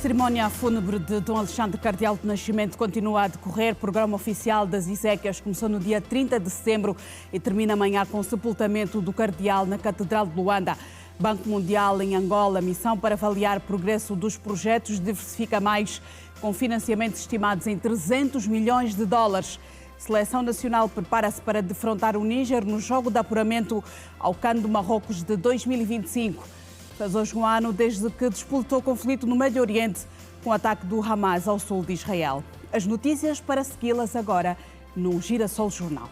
Cerimónia fúnebre de Dom Alexandre Cardeal do Nascimento continua a decorrer. O programa oficial das exéquias começou no dia 30 de setembro e termina amanhã com o sepultamento do Cardeal na Catedral de Luanda. Banco Mundial em Angola, missão para avaliar o progresso dos projetos Diversifica Mais, com financiamentos estimados em 300 milhões de dólares. Seleção Nacional prepara-se para defrontar o Níger no jogo de apuramento ao CAN do Marrocos de 2025. Faz hoje um ano desde que despoltou o conflito no Médio Oriente com o ataque do Hamas ao sul de Israel. As notícias para segui-las agora no Girassol Jornal.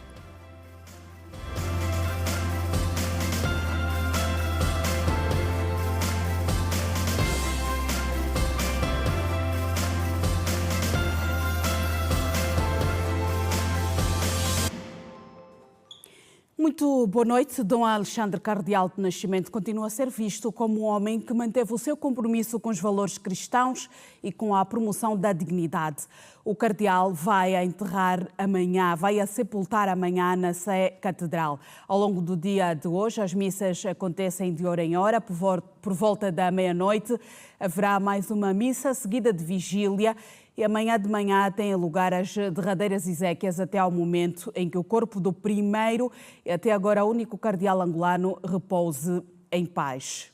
Muito boa noite. Dom Alexandre Cardeal do Nascimento continua a ser visto como um homem que manteve o seu compromisso com os valores cristãos e com a promoção da dignidade. O Cardeal vai a sepultar amanhã na Sé Catedral. Ao longo do dia de hoje, as missas acontecem de hora em hora, por volta da meia-noite. Haverá mais uma missa seguida de vigília. E amanhã de manhã têm lugar as derradeiras exéquias até ao momento em que o corpo do primeiro e até agora único cardeal angolano repouse em paz.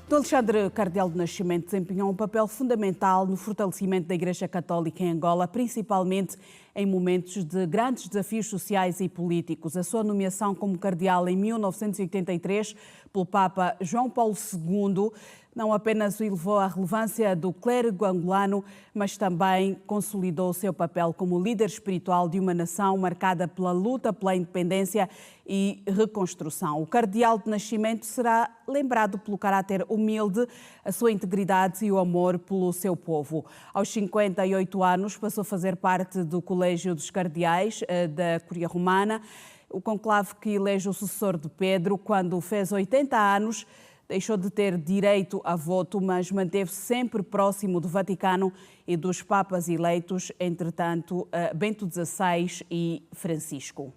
Dom Alexandre Cardeal do Nascimento desempenhou um papel fundamental no fortalecimento da Igreja Católica em Angola, principalmente em momentos de grandes desafios sociais e políticos. A sua nomeação como cardeal em 1983 pelo Papa João Paulo II não apenas o elevou à relevância do clérigo angolano, mas também consolidou o seu papel como líder espiritual de uma nação marcada pela luta pela independência e reconstrução. O Cardeal de Nascimento será lembrado pelo caráter humilde, a sua integridade e o amor pelo seu povo. Aos 58 anos passou a fazer parte do Colégio dos Cardeais da Curia Romana, o conclave que elege o sucessor de Pedro. Quando fez 80 anos, deixou de ter direito a voto, mas manteve-se sempre próximo do Vaticano e dos papas eleitos, entretanto, Bento XVI e Francisco.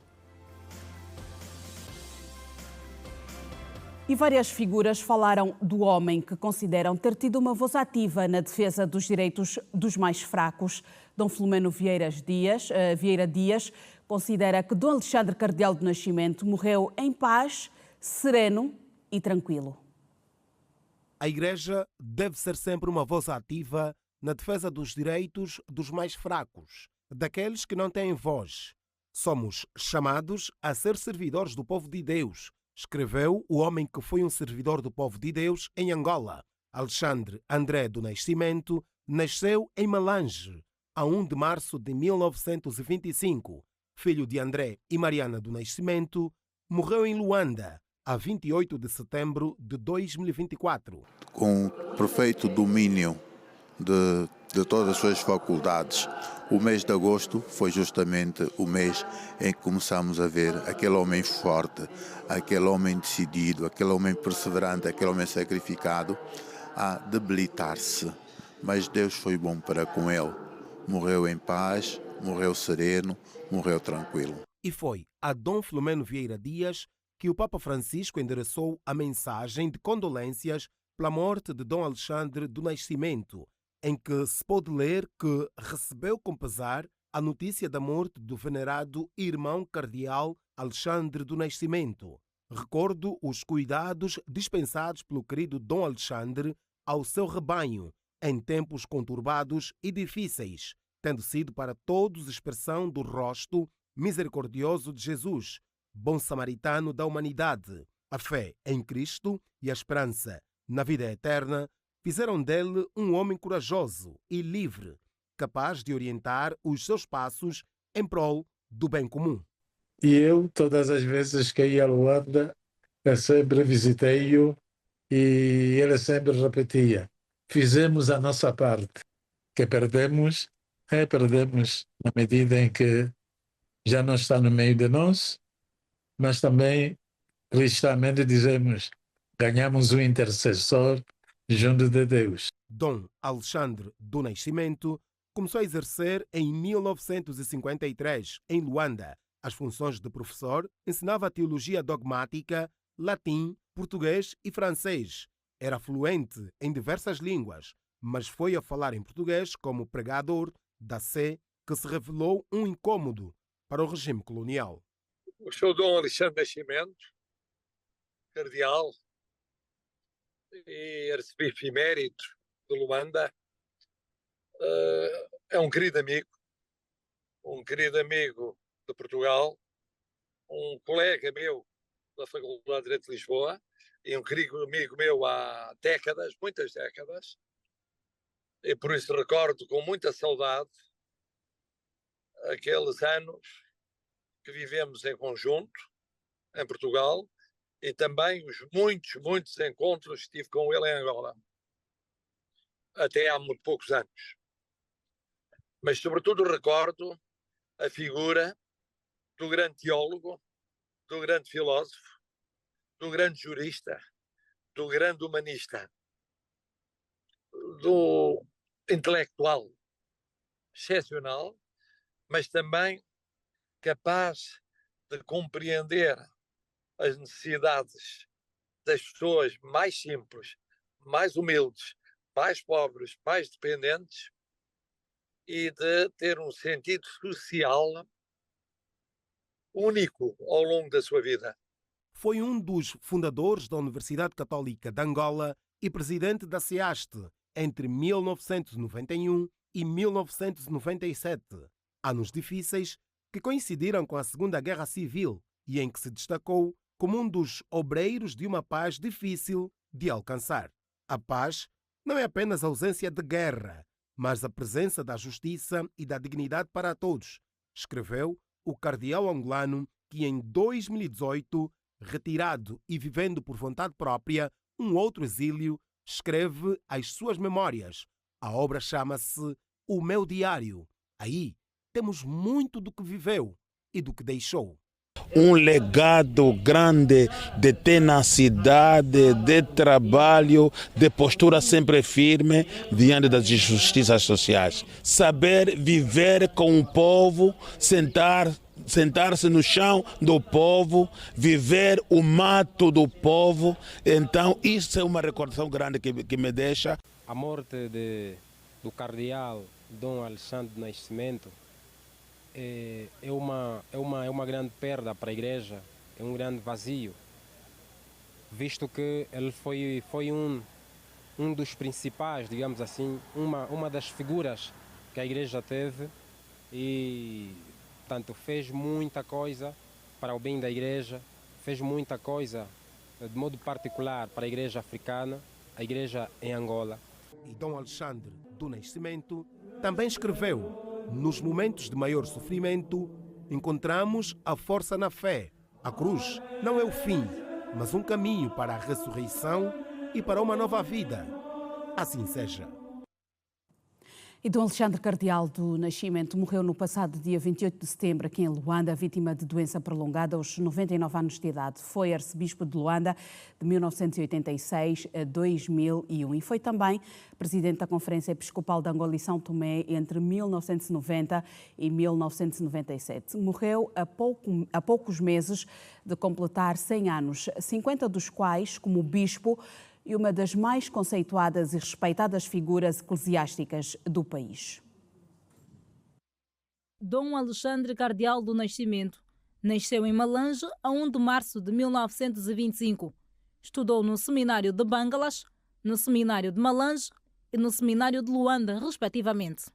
E várias figuras falaram do homem que consideram ter tido uma voz ativa na defesa dos direitos dos mais fracos. Dom Filomeno Vieira Dias considera que Dom Alexandre Cardeal do Nascimento morreu em paz, sereno e tranquilo. A Igreja deve ser sempre uma voz ativa na defesa dos direitos dos mais fracos, daqueles que não têm voz. Somos chamados a ser servidores do povo de Deus, escreveu o homem que foi um servidor do povo de Deus em Angola. Alexandre André do Nascimento nasceu em Malange, a 1 de março de 1925. Filho de André e Mariana do Nascimento, morreu em Luanda, a 28 de setembro de 2024. Com perfeito domínio de todas as suas faculdades, o mês de agosto foi justamente o mês em que começamos a ver aquele homem forte, aquele homem decidido, aquele homem perseverante, aquele homem sacrificado a debilitar-se. Mas Deus foi bom para com ele. Morreu em paz, morreu sereno, morreu tranquilo. E foi a Dom Filomeno Vieira Dias que o Papa Francisco endereçou a mensagem de condolências pela morte de Dom Alexandre do Nascimento, em que se pode ler que recebeu com pesar a notícia da morte do venerado irmão cardeal Alexandre do Nascimento. Recordo os cuidados dispensados pelo querido Dom Alexandre ao seu rebanho em tempos conturbados e difíceis, tendo sido para todos expressão do rosto misericordioso de Jesus, bom samaritano da humanidade. A fé em Cristo e a esperança na vida eterna fizeram dele um homem corajoso e livre, capaz de orientar os seus passos em prol do bem comum. E eu, todas as vezes que ia a Luanda, eu sempre visitei-o e ele sempre repetia: fizemos a nossa parte, que perdemos na medida em que já não está no meio de nós, mas também cristamente dizemos: ganhamos um intercessor junto de Deus. Dom Alexandre do Nascimento começou a exercer em 1953, em Luanda, as funções de professor. Ensinava teologia dogmática, latim, português e francês. Era fluente em diversas línguas, mas foi a falar em português como pregador da Sé que se revelou um incômodo para o regime colonial. O Sr. Dom Alexandre Nascimento, cardeal e arcebispo emérito de Luanda, é um querido amigo de Portugal, um colega meu da Faculdade de Direito de Lisboa e um querido amigo meu há décadas, muitas décadas, e por isso recordo com muita saudade aqueles anos que vivemos em conjunto em Portugal e também os muitos encontros que tive com ele em Angola, até há muito poucos anos. Mas sobretudo recordo a figura do grande teólogo, do grande filósofo, do grande jurista, do grande humanista, do intelectual excepcional, mas também capaz de compreender as necessidades das pessoas mais simples, mais humildes, mais pobres, mais dependentes e de ter um sentido social único ao longo da sua vida. Foi um dos fundadores da Universidade Católica de Angola e presidente da SEASTE entre 1991 e 1997, anos difíceis que coincidiram com a Segunda Guerra Civil e em que se destacou como um dos obreiros de uma paz difícil de alcançar. A paz não é apenas a ausência de guerra, mas a presença da justiça e da dignidade para todos, escreveu o cardeal angolano que em 2018, retirado e vivendo por vontade própria um outro exílio, escreve as suas memórias. A obra chama-se O Meu Diário. Aí temos muito do que viveu e do que deixou. Um legado grande de tenacidade, de trabalho, de postura sempre firme diante das injustiças sociais. Saber viver com o povo, sentar-se no chão do povo, viver o mato do povo. Então, isso é uma recordação grande que me deixa. A morte do cardeal Dom Alexandre Nascimento é uma grande perda para a Igreja, é um grande vazio, visto que ele foi um dos principais, digamos assim, uma das figuras que a Igreja teve e, portanto, fez muita coisa para o bem da Igreja, fez muita coisa, de modo particular, para a Igreja africana, a Igreja em Angola. E Dom Alexandre do Nascimento também escreveu: nos momentos de maior sofrimento, encontramos a força na fé. A cruz não é o fim, mas um caminho para a ressurreição e para uma nova vida. Assim seja. E Dom Alexandre Cardeal do Nascimento morreu no passado dia 28 de setembro aqui em Luanda, vítima de doença prolongada aos 99 anos de idade. Foi arcebispo de Luanda de 1986 a 2001 e foi também presidente da Conferência Episcopal de Angola e São Tomé entre 1990 e 1997. Morreu há poucos meses de completar 100 anos, 50 dos quais como bispo e uma das mais conceituadas e respeitadas figuras eclesiásticas do país. Dom Alexandre Cardeal do Nascimento nasceu em Malange a 1 de março de 1925. Estudou no Seminário de Bangalas, no Seminário de Malange e no Seminário de Luanda, respectivamente.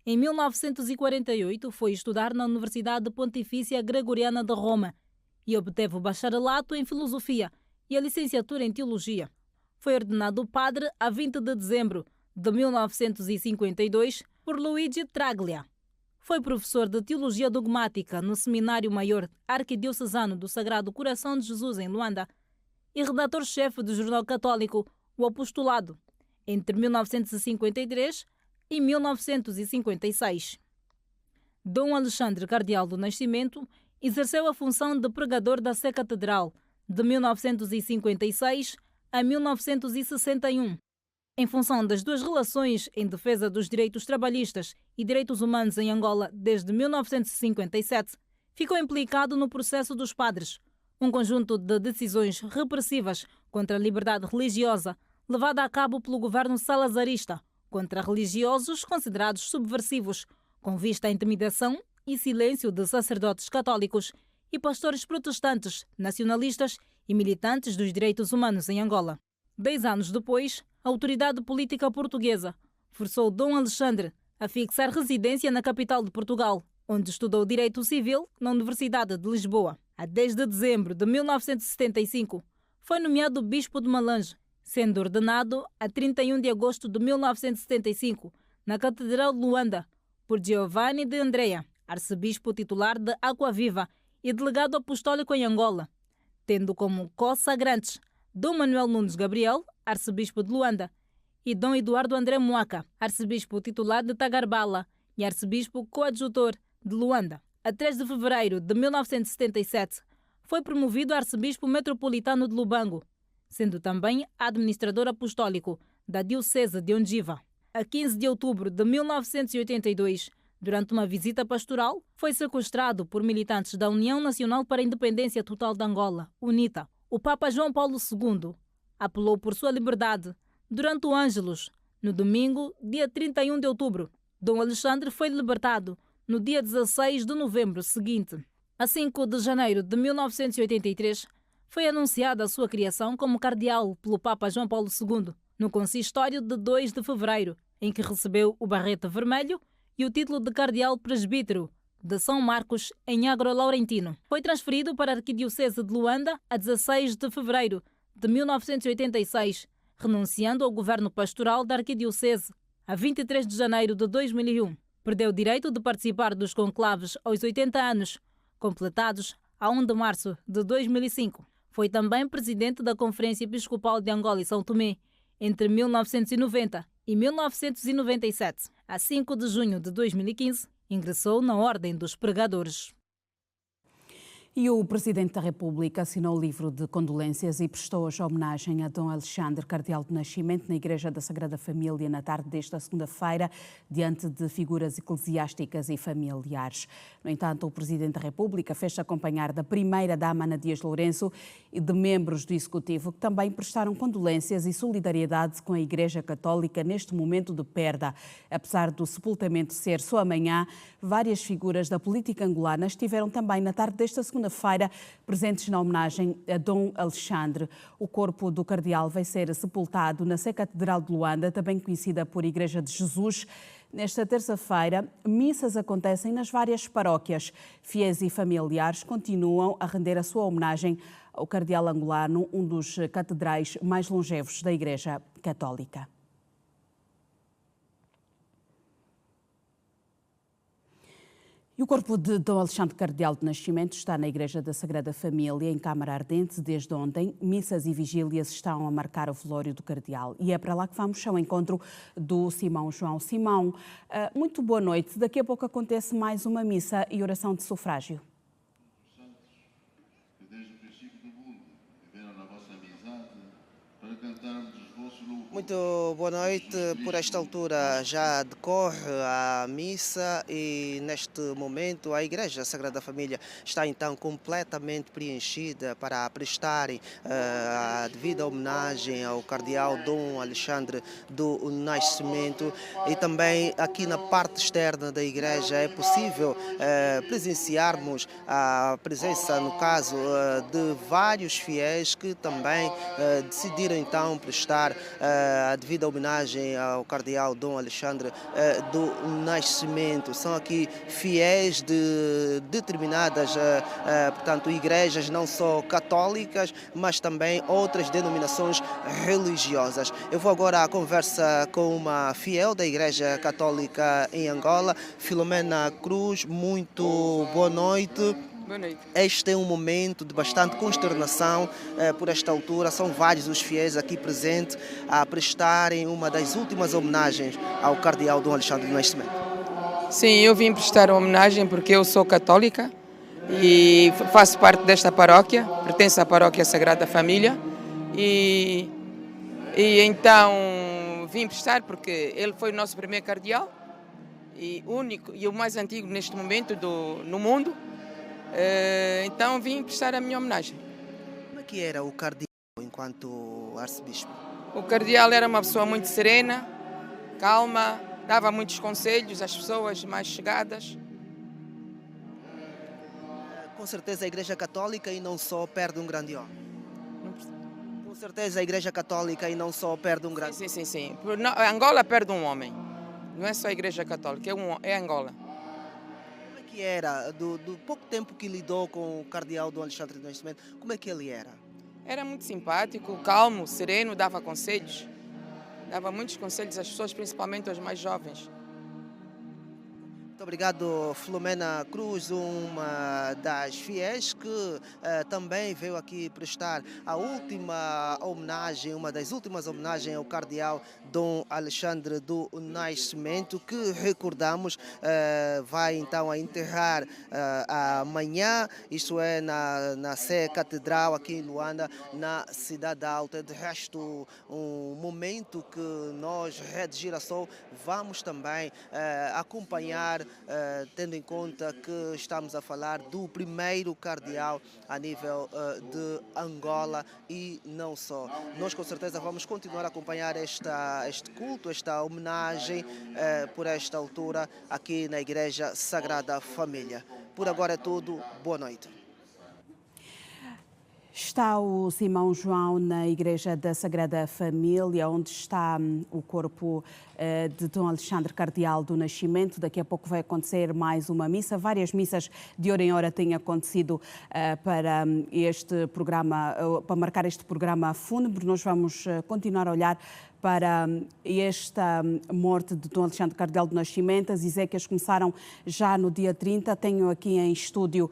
Em 1948 foi estudar na Universidade Pontifícia Gregoriana de Roma e obteve o bacharelato em Filosofia e a licenciatura em Teologia. Foi ordenado padre a 20 de dezembro de 1952 por Luigi Traglia. Foi professor de Teologia Dogmática no Seminário Maior Arquidiocesano do Sagrado Coração de Jesus em Luanda e redator-chefe do jornal católico O Apostolado entre 1953 e 1956. Dom Alexandre Cardeal do Nascimento exerceu a função de pregador da Sé Catedral de 1956 a 1961. Em função das duas relações em defesa dos direitos trabalhistas e direitos humanos em Angola desde 1957, ficou implicado no processo dos padres, um conjunto de decisões repressivas contra a liberdade religiosa levada a cabo pelo governo salazarista contra religiosos considerados subversivos, com vista à intimidação e silêncio de sacerdotes católicos e pastores protestantes, nacionalistas e militantes dos direitos humanos em Angola. 10 anos depois, a autoridade política portuguesa forçou Dom Alexandre a fixar residência na capital de Portugal, onde estudou Direito Civil na Universidade de Lisboa. A 10 de dezembro de 1975, foi nomeado bispo de Malange, sendo ordenado a 31 de agosto de 1975, na Catedral de Luanda, por Giovanni de Andrea, arcebispo titular de Água Viva e delegado apostólico em Angola, tendo como co-sagrantes Dom Manuel Nunes Gabriel, arcebispo de Luanda, e Dom Eduardo André Moaca, arcebispo titular de Tagarbala e arcebispo coadjutor de Luanda. A 3 de fevereiro de 1977, foi promovido a arcebispo metropolitano de Lubango, sendo também administrador apostólico da Diocese de Ondiva. A 15 de outubro de 1982, durante uma visita pastoral, foi sequestrado por militantes da União Nacional para a Independência Total de Angola, UNITA. O Papa João Paulo II apelou por sua liberdade durante o Ângelus, no domingo, dia 31 de outubro. Dom Alexandre foi libertado no dia 16 de novembro seguinte. A 5 de janeiro de 1983, foi anunciada a sua criação como cardeal pelo Papa João Paulo II, no consistório de 2 de fevereiro, em que recebeu o barrete vermelho e o título de cardeal presbítero de São Marcos, em Agro Laurentino. Foi transferido para a Arquidiocese de Luanda a 16 de fevereiro de 1986, renunciando ao governo pastoral da Arquidiocese a 23 de janeiro de 2001. Perdeu o direito de participar dos conclaves aos 80 anos, completados a 1 de março de 2005. Foi também presidente da Conferência Episcopal de Angola e São Tomé entre 1990 e 1997. A 5 de junho de 2015, ingressou na Ordem dos Pregadores. E o Presidente da República assinou o livro de condolências e prestou hoje homenagem a Dom Alexandre, cardeal do Nascimento, na Igreja da Sagrada Família, na tarde desta segunda-feira, diante de figuras eclesiásticas e familiares. No entanto, o Presidente da República fez-se acompanhar da Primeira-Dama Ana Dias Lourenço e de membros do Executivo que também prestaram condolências e solidariedade com a Igreja Católica neste momento de perda. Apesar do sepultamento ser só amanhã, várias figuras da política angolana estiveram também na tarde desta segunda-feira presentes na homenagem a Dom Alexandre. O corpo do cardeal vai ser sepultado na Sé Catedral de Luanda, também conhecida por Igreja de Jesus. Nesta terça-feira, missas acontecem nas várias paróquias. Fiéis e familiares continuam a render a sua homenagem ao cardeal angolano, um dos catedrais mais longevos da Igreja Católica. E o corpo de Dom Alexandre, cardeal de Nascimento, está na Igreja da Sagrada Família, em Câmara Ardente, desde ontem. Missas e vigílias estão a marcar o velório do cardeal. E é para lá que vamos ao encontro do Simão João. Simão, muito boa noite. Daqui a pouco acontece mais uma missa e oração de sufrágio. Que desde o princípio do mundo viveram na vossa amizade para cantarmos os vossos louvores. Muito boa noite. Por esta altura já decorre a missa e neste momento a Igreja Sagrada Família está então completamente preenchida para prestarem a devida homenagem ao cardeal Dom Alexandre do Nascimento, e também aqui na parte externa da igreja é possível presenciarmos a presença, no caso, de vários fiéis que também decidiram então prestar a devida homenagem ao cardeal Dom Alexandre do Nascimento. São aqui fiéis de determinadas, portanto, igrejas não só católicas, mas também outras denominações religiosas. Eu vou agora à conversa com uma fiel da Igreja Católica em Angola, Filomena Cruz. Muito boa noite. Boa noite. Este é um momento de bastante consternação por esta altura. São vários os fiéis aqui presentes a prestarem uma das últimas homenagens ao cardeal Dom Alexandre do Nascimento. Sim, eu vim prestar homenagem porque eu sou católica e faço parte desta paróquia, pertenço à paróquia Sagrada Família e então vim prestar porque ele foi o nosso primeiro cardeal e único e o mais antigo neste momento no mundo. Então vim prestar a minha homenagem. Como é que era o cardeal enquanto arcebispo? O cardeal era uma pessoa muito serena, calma, dava muitos conselhos às pessoas mais chegadas. Com certeza a Igreja Católica e não só perde um grande homem. Com certeza a Igreja Católica e não só perde um grande homem. Sim. Angola perde um homem. Não é só a Igreja Católica, é Angola. Como é que era, do pouco tempo que lidou com o cardeal Dom Alexandre do Nascimento, como é que ele era? Era muito simpático, calmo, sereno, dava conselhos. Dava muitos conselhos às pessoas, principalmente aos mais jovens. Muito obrigado, Filomena Cruz, uma das fiéis que também veio aqui prestar a última homenagem, uma das últimas homenagens ao cardeal Dom Alexandre do Nascimento, que recordamos vai então a enterrar amanhã, isto é na Sé Catedral aqui em Luanda, na Cidade Alta. De resto, um momento que nós, Rede Girassol, vamos também acompanhar, tendo em conta que estamos a falar do primeiro cardeal a nível de Angola e não só. Nós com certeza vamos continuar a acompanhar este culto, esta homenagem por esta altura aqui na Igreja Sagrada Família. Por agora é tudo, boa noite. Está o Simão João na Igreja da Sagrada Família, onde está o corpo de Dom Alexandre Cardeal do Nascimento. Daqui a pouco vai acontecer mais uma missa. Várias missas de hora em hora têm acontecido para este programa, para marcar este programa fúnebre. Nós vamos continuar a olhar para esta morte de Dom Alexandre Cardeal do Nascimento. As exéquias começaram já no dia 30. Tenho aqui em estúdio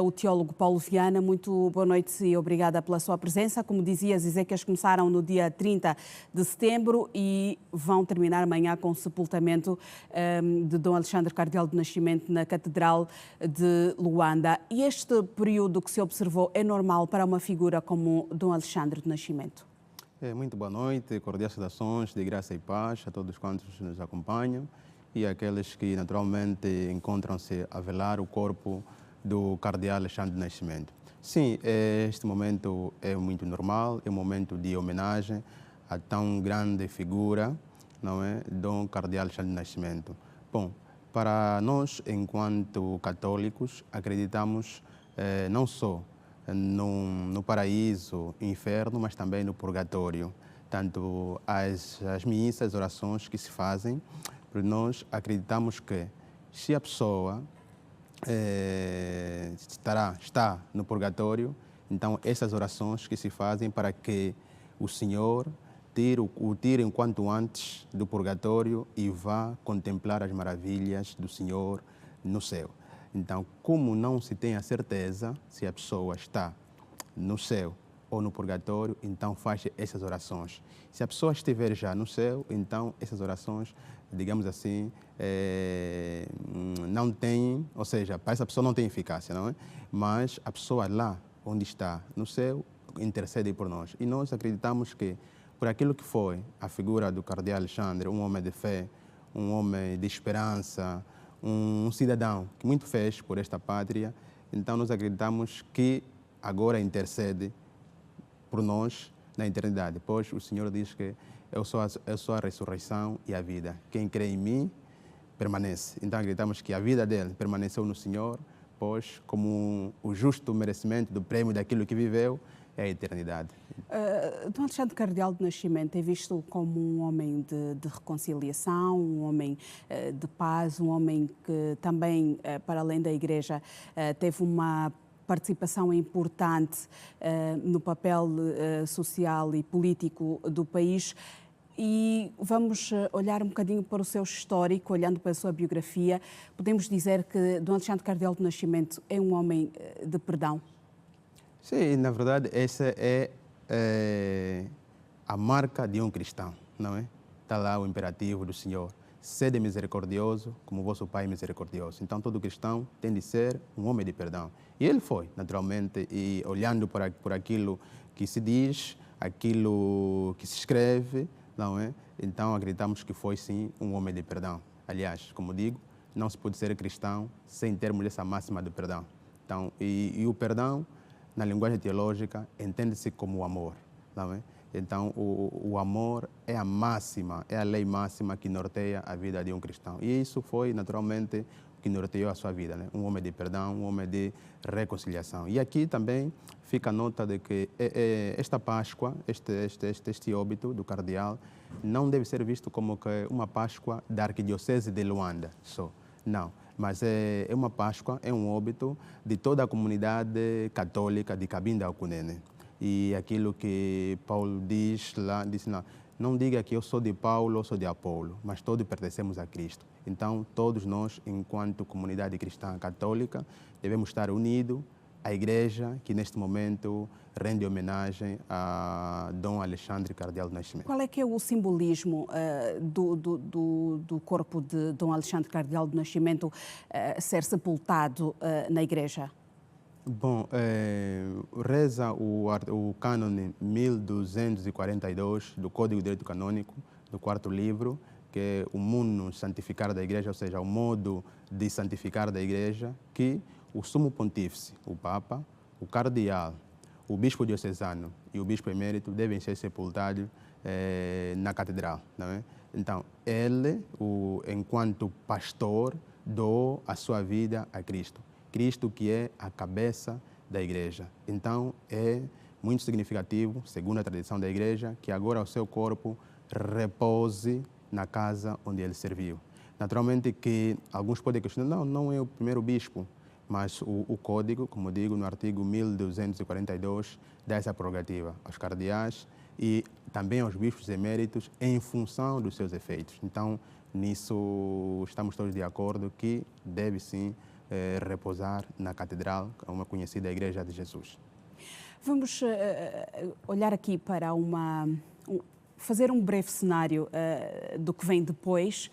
o teólogo Paulo Viana. Muito boa noite e obrigada pela sua presença. Como dizia, as exéquias começaram no dia 30 de setembro e vão terminar amanhã com o sepultamento de Dom Alexandre Cardeal do Nascimento na Catedral de Luanda. E este período que se observou é normal para uma figura como Dom Alexandre do Nascimento? Muito boa noite, cordiais saudações de graça e paz a todos quantos nos acompanham e aqueles que naturalmente encontram-se a velar o corpo do cardeal Alexandre do Nascimento. Sim, este momento é muito normal, é um momento de homenagem a tão grande figura, não é, Dom Cardeal Alexandre do Nascimento. Bom, para nós, enquanto católicos, acreditamos não só no paraíso, inferno, mas também no purgatório. Tanto as missas, as orações que se fazem, nós acreditamos que se a pessoa está no purgatório, então essas orações que se fazem para que o Senhor o tire enquanto antes do purgatório e vá contemplar as maravilhas do Senhor no céu. Então, como não se tem a certeza se a pessoa está no céu ou no purgatório, então faz essas orações. Se a pessoa estiver já no céu, então essas orações, digamos assim, não têm, ou seja, para essa pessoa não tem eficácia, não é? Mas a pessoa lá onde está no céu intercede por nós. E nós acreditamos que por aquilo que foi a figura do cardeal Alexandre, um homem de fé, um homem de esperança, um cidadão que muito fez por esta pátria, então nós acreditamos que agora intercede por nós na eternidade, pois o Senhor diz que eu sou a ressurreição e a vida. Quem crê em mim permanece. Então acreditamos que a vida dele permaneceu no Senhor, pois como o justo merecimento do prêmio daquilo que viveu é a eternidade. Dom Alexandre Cardeal do Nascimento é visto como um homem de reconciliação, um homem de paz, um homem que também, para além da Igreja, teve uma participação importante no papel social e político do país. E vamos olhar um bocadinho para o seu histórico, olhando para a sua biografia. Podemos dizer que Dom Alexandre Cardeal do Nascimento é um homem de perdão? Sim, na verdade, essa é a marca de um cristão, não é? Está lá o imperativo do Senhor. Sede misericordioso, como vosso Pai é misericordioso. Então, todo cristão tem de ser um homem de perdão. E ele foi, naturalmente, e olhando por aquilo que se diz, aquilo que se escreve, não é? Então, acreditamos que foi, sim, um homem de perdão. Aliás, como digo, não se pode ser cristão sem termos essa máxima de perdão. Então, e o perdão, na linguagem teológica, entende-se como o amor, não é? Então, o amor é a máxima, é a lei máxima que norteia a vida de um cristão. E isso foi, naturalmente, o que norteou a sua vida, né? Um homem de perdão, um homem de reconciliação. E aqui também fica a nota de que esta Páscoa, este óbito do cardeal, não deve ser visto como que uma Páscoa da Arquidiocese de Luanda só. Não, mas é uma Páscoa, é um óbito de toda a comunidade católica de Cabinda ao Cunene. E aquilo que Paulo diz lá, não diga que eu sou de Paulo ou sou de Apolo, mas todos pertencemos a Cristo. Então, todos nós, enquanto comunidade cristã católica, devemos estar unidos à Igreja, que neste momento rende homenagem a Dom Alexandre Cardeal do Nascimento. Qual é que é o simbolismo do corpo de Dom Alexandre Cardeal do Nascimento ser sepultado na Igreja? Bom, reza o cânone 1242 do Código de Direito Canônico, do quarto livro, que é o munus santificar da Igreja, ou seja, o modo de santificar da Igreja, que o sumo pontífice, o Papa, o cardeal, o bispo diocesano e o bispo emérito devem ser sepultados na catedral. Não é? Então, ele, enquanto pastor, doou a sua vida a Cristo. Cristo que é a cabeça da Igreja. Então, é muito significativo, segundo a tradição da Igreja, que agora o seu corpo repouse na casa onde ele serviu. Naturalmente que alguns podem questionar, não é o primeiro bispo, mas o Código, como digo, no artigo 1242, dá essa prerrogativa aos cardeais e também aos bispos eméritos em função dos seus efeitos. Então, nisso estamos todos de acordo que deve sim repousar na catedral, uma conhecida Igreja de Jesus. Vamos olhar aqui para fazer um breve cenário do que vem depois.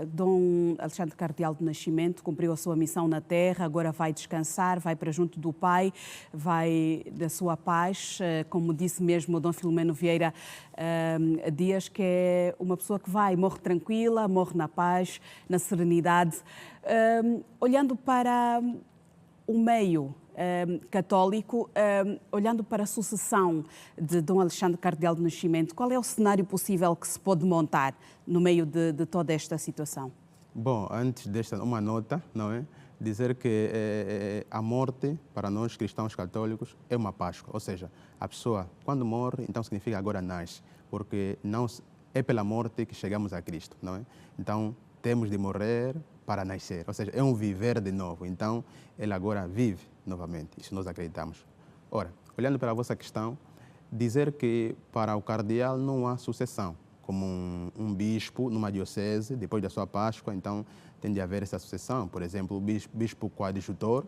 Dom Alexandre Cardeal do Nascimento cumpriu a sua missão na Terra, agora vai descansar, vai para junto do Pai, vai da sua paz, como disse mesmo o Dom Filomeno Vieira Dias, que é uma pessoa que morre tranquila, morre na paz, na serenidade. Olhando para o meio católico, olhando para a sucessão de Dom Alexandre Cardeal do Nascimento, qual é o cenário possível que se pode montar no meio de toda esta situação? Bom, antes desta, uma nota, não é? Dizer que a morte, para nós cristãos católicos, é uma Páscoa. Ou seja, a pessoa, quando morre, então significa agora nasce, porque não é pela morte que chegamos a Cristo, não é? Então, temos de morrer para nascer, ou seja, é um viver de novo. Então, ele agora vive novamente, isso nós acreditamos. Ora, olhando para a vossa questão, dizer que para o cardeal não há sucessão, como um bispo numa diocese, depois da sua Páscoa, então tem de haver essa sucessão. Por exemplo, o bispo coadjutor,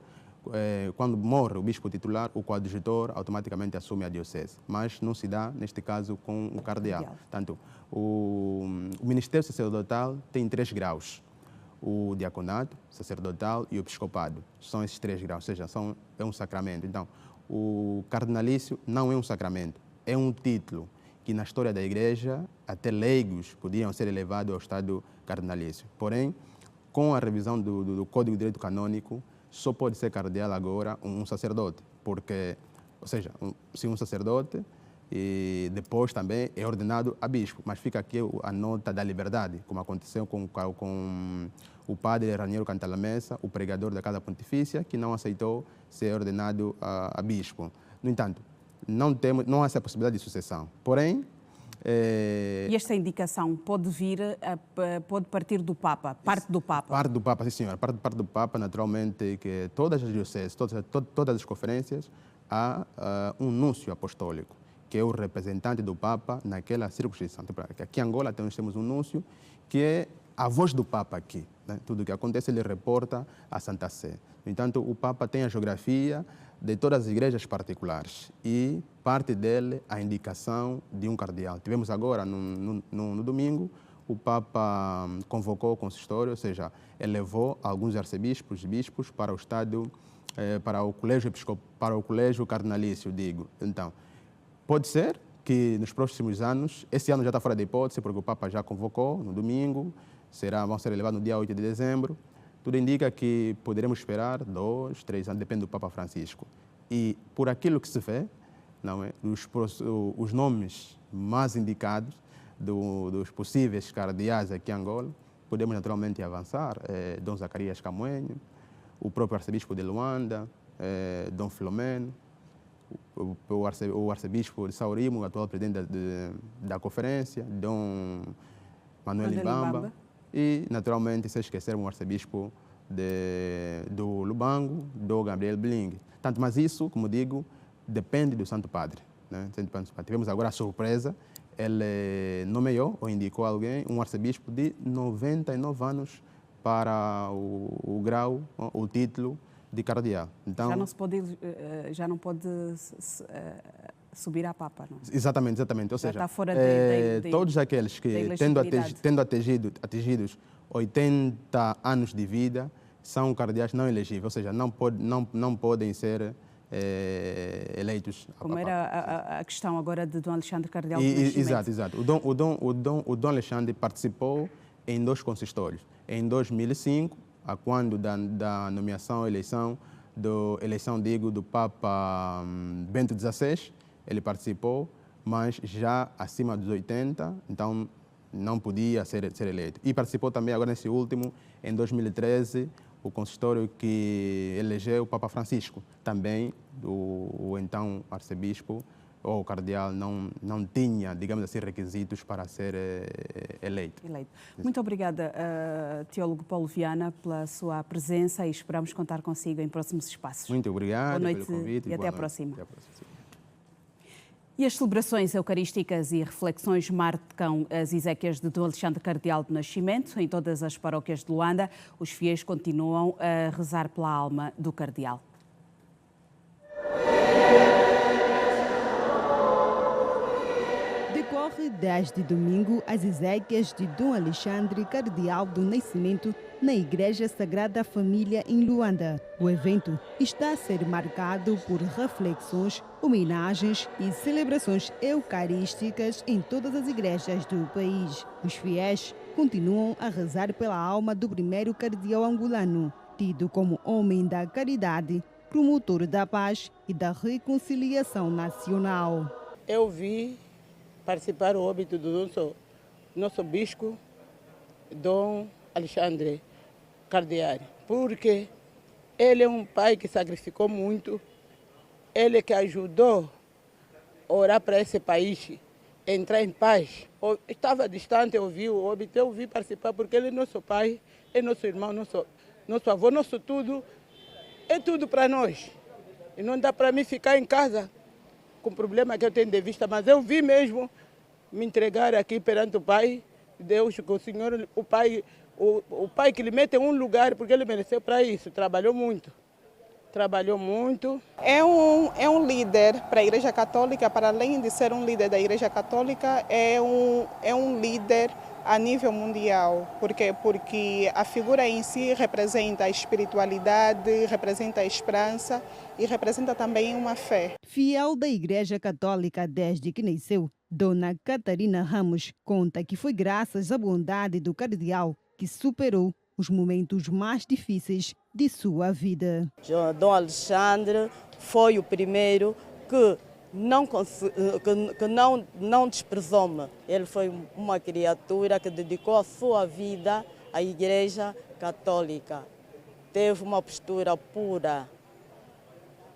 quando morre o bispo titular, o coadjutor automaticamente assume a diocese, mas não se dá, neste caso, com o cardeal. Portanto, o ministério sacerdotal tem 3 graus. O diaconato, sacerdotal e o episcopado. São esses 3 graus, ou seja, é um sacramento. Então, o cardinalício não é um sacramento, é um título que na história da Igreja até leigos podiam ser elevados ao estado cardinalício. Porém, com a revisão do Código de Direito Canônico, só pode ser cardeal agora um sacerdote, porque, ou seja, se um sacerdote e depois também é ordenado a bispo, mas fica aqui a nota da liberdade, como aconteceu com o padre Raniero Cantalamessa, o pregador da Casa Pontifícia, que não aceitou ser ordenado a bispo. No entanto, não há essa possibilidade de sucessão. Porém, E esta indicação pode pode partir do Papa, parte do Papa? Parte do Papa, sim senhora, parte do Papa, naturalmente, que todas as dioceses, todas as conferências, há um núncio apostólico, que é o representante do Papa naquela circunscrição. Aqui em Angola nós temos um núncio que é a voz do Papa aqui. Né? Tudo o que acontece ele reporta à Santa Sé. No entanto, o Papa tem a geografia de todas as igrejas particulares e parte dele a indicação de um cardeal. Tivemos agora, no domingo, o Papa convocou o consistório, ou seja, elevou alguns arcebispos e bispos para o estado, para o colégio cardinalício, digo. Então, pode ser que nos próximos anos, esse ano já está fora de hipótese, porque o Papa já convocou no domingo, vão ser elevados no dia 8 de dezembro. Tudo indica que poderemos esperar 2, 3 anos, depende do Papa Francisco. E por aquilo que se vê, não é? Os nomes mais indicados dos possíveis cardeais aqui em Angola, podemos naturalmente avançar, Dom Zacarias Camoenho, o próprio arcebispo de Luanda, Dom Filomeno, o arcebispo de Saurimo, o atual presidente da conferência, Dom Manuel Limbamba, e naturalmente, se esquecermos o arcebispo do Lubango, do Gabriel Bling. Tanto, mas isso, como digo, depende do Santo Padre, né? Tivemos agora a surpresa, ele nomeou ou indicou alguém, um arcebispo de 99 anos para o grau, o título de cardeal. Então, já não pode subir a Papa, não? Exatamente. Ou seja, está fora todos aqueles que, tendo atingidos 80 anos de vida, são cardeais não elegíveis, ou seja, não podem ser eleitos. Como era a questão agora de Dom Alexandre Cardeal do Nascimento. Exato. O Dom Alexandre participou em 2 consistórios. Em 2005, a quando da nomeação, eleição do Papa Bento XVI, ele participou, mas já acima dos 80, então não podia ser eleito. E participou também agora nesse último, em 2013, o consistório que elegeu o Papa Francisco. Também o então arcebispo ou cardeal não tinha, digamos assim, requisitos para ser eleito. Muito obrigada, teólogo Paulo Viana, pela sua presença e esperamos contar consigo em próximos espaços. Muito obrigado pelo convite e até à próxima. E as celebrações eucarísticas e reflexões marcam as exéquias de Dom Alexandre Cardeal do Nascimento. Em todas as paróquias de Luanda, os fiéis continuam a rezar pela alma do cardeal. Decorre desde domingo as exéquias de Dom Alexandre Cardeal do Nascimento na Igreja Sagrada Família em Luanda. O evento está a ser marcado por reflexões, homenagens e celebrações eucarísticas em todas as igrejas do país. Os fiéis continuam a rezar pela alma do primeiro cardeal angolano, tido como homem da caridade, promotor da paz e da reconciliação nacional. Eu vi participar do óbito do nosso bispo, Dom Alexandre Cardeal, porque ele é um pai que sacrificou muito, ele que ajudou a orar para esse país entrar em paz. Eu estava distante, eu vi o óbito, eu vi participar, porque ele é nosso pai, é nosso irmão, nosso avô, nosso tudo, é tudo para nós. E não dá para mim ficar em casa com o problema que eu tenho de vista, mas eu vi mesmo me entregar aqui perante o Pai, Deus, que o Senhor, o Pai que lhe mete em um lugar, porque ele mereceu para isso, trabalhou muito. É um líder para a Igreja Católica, para além de ser um líder da Igreja Católica, é um líder a nível mundial. Por quê? Porque a figura em si representa a espiritualidade, representa a esperança e representa também uma fé. Fiel da Igreja Católica desde que nasceu, Dona Catarina Ramos conta que foi graças à bondade do cardeal que superou os momentos mais difíceis de sua vida. Dom Alexandre foi o primeiro que não desprezou-me. Ele foi uma criatura que dedicou a sua vida à Igreja Católica. Teve uma postura pura,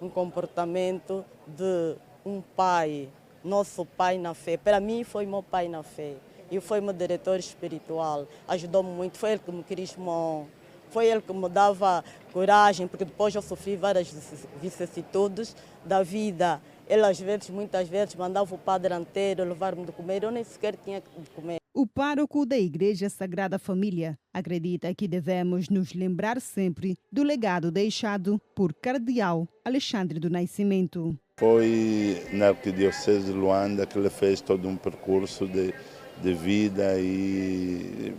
um comportamento de um pai, nosso pai na fé. Para mim foi meu pai na fé. E foi meu diretor espiritual, ajudou-me muito, foi ele que me crismou, foi ele que me dava coragem, porque depois eu sofri várias vicissitudes da vida. Ele muitas vezes, mandava o padre inteiro levar-me de comer, eu nem sequer tinha de comer. O pároco da Igreja Sagrada Família acredita que devemos nos lembrar sempre do legado deixado por Cardeal Alexandre do Nascimento. Foi na Arquidiocese de Luanda que ele fez todo um percurso de vida e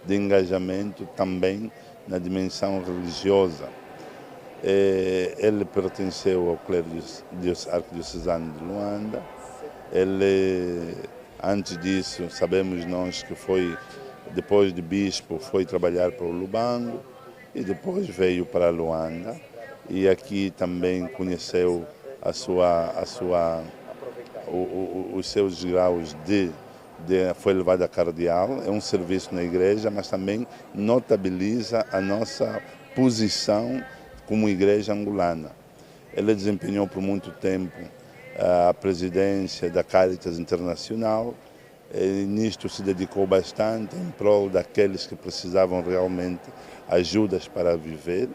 de engajamento também na dimensão religiosa. Ele pertenceu ao clero arquidiocesano de Luanda. Ele, antes disso, sabemos nós que foi, depois de bispo, foi trabalhar para o Lubango e depois veio para Luanda. E aqui também conheceu os seus graus foi levado a cardeal. É um serviço na igreja, mas também notabiliza a nossa posição como igreja angolana. Ele desempenhou por muito tempo a presidência da Caritas Internacional, e nisto se dedicou bastante em prol daqueles que precisavam realmente ajudas para viver.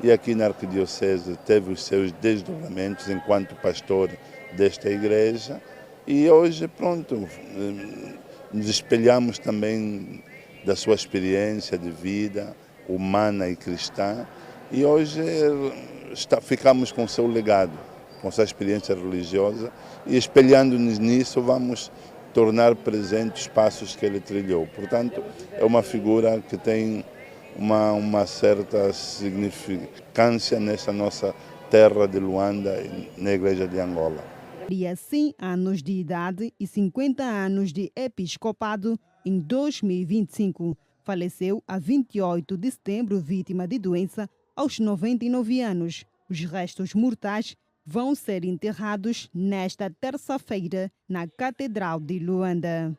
E aqui na Arquidiocese teve os seus desdobramentos enquanto pastor desta igreja. E hoje, pronto, nos espelhamos também da sua experiência de vida humana e cristã. E hoje ficamos com o seu legado, com sua experiência religiosa, e espelhando-nos nisso vamos tornar presentes os passos que ele trilhou. Portanto, é uma figura que tem uma certa significância nessa nossa terra de Luanda e na Igreja de Angola. Teria 100 anos de idade e 50 anos de episcopado em 2025. Faleceu a 28 de setembro, vítima de doença, aos 99 anos. Os restos mortais vão ser enterrados nesta terça-feira na Catedral de Luanda.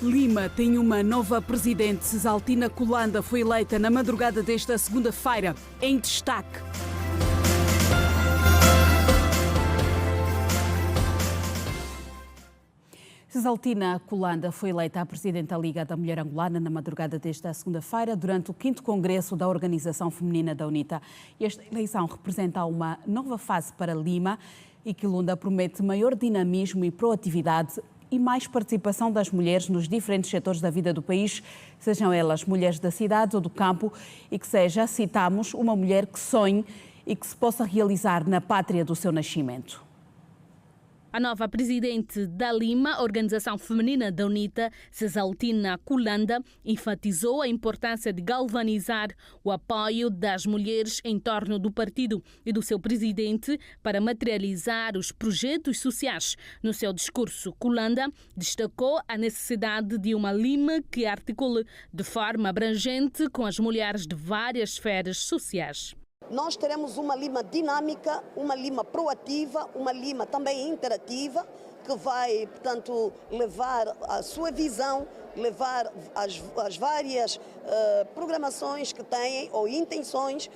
Lima tem uma nova presidente. Cesaltina Kulanda foi eleita na madrugada desta segunda-feira. Em destaque. Cesaltina Kulanda foi eleita a Presidente da Liga da Mulher Angolana na madrugada desta segunda-feira, durante o 5º Congresso da Organização Feminina da UNITA. Esta eleição representa uma nova fase para Lima e que Luanda promete maior dinamismo e proatividade e mais participação das mulheres nos diferentes setores da vida do país, sejam elas mulheres da cidade ou do campo, e que seja, citamos, uma mulher que sonhe e que se possa realizar na pátria do seu nascimento. A nova presidente da Lima, Organização Feminina da UNITA, Cesaltina Kulanda, enfatizou a importância de galvanizar o apoio das mulheres em torno do partido e do seu presidente para materializar os projetos sociais. No seu discurso, Kulanda destacou a necessidade de uma Lima que articule de forma abrangente com as mulheres de várias esferas sociais. Nós teremos uma Lima dinâmica, uma Lima proativa, uma Lima também interativa, que vai, portanto, levar a sua visão, levar as várias programações que têm ou intenções,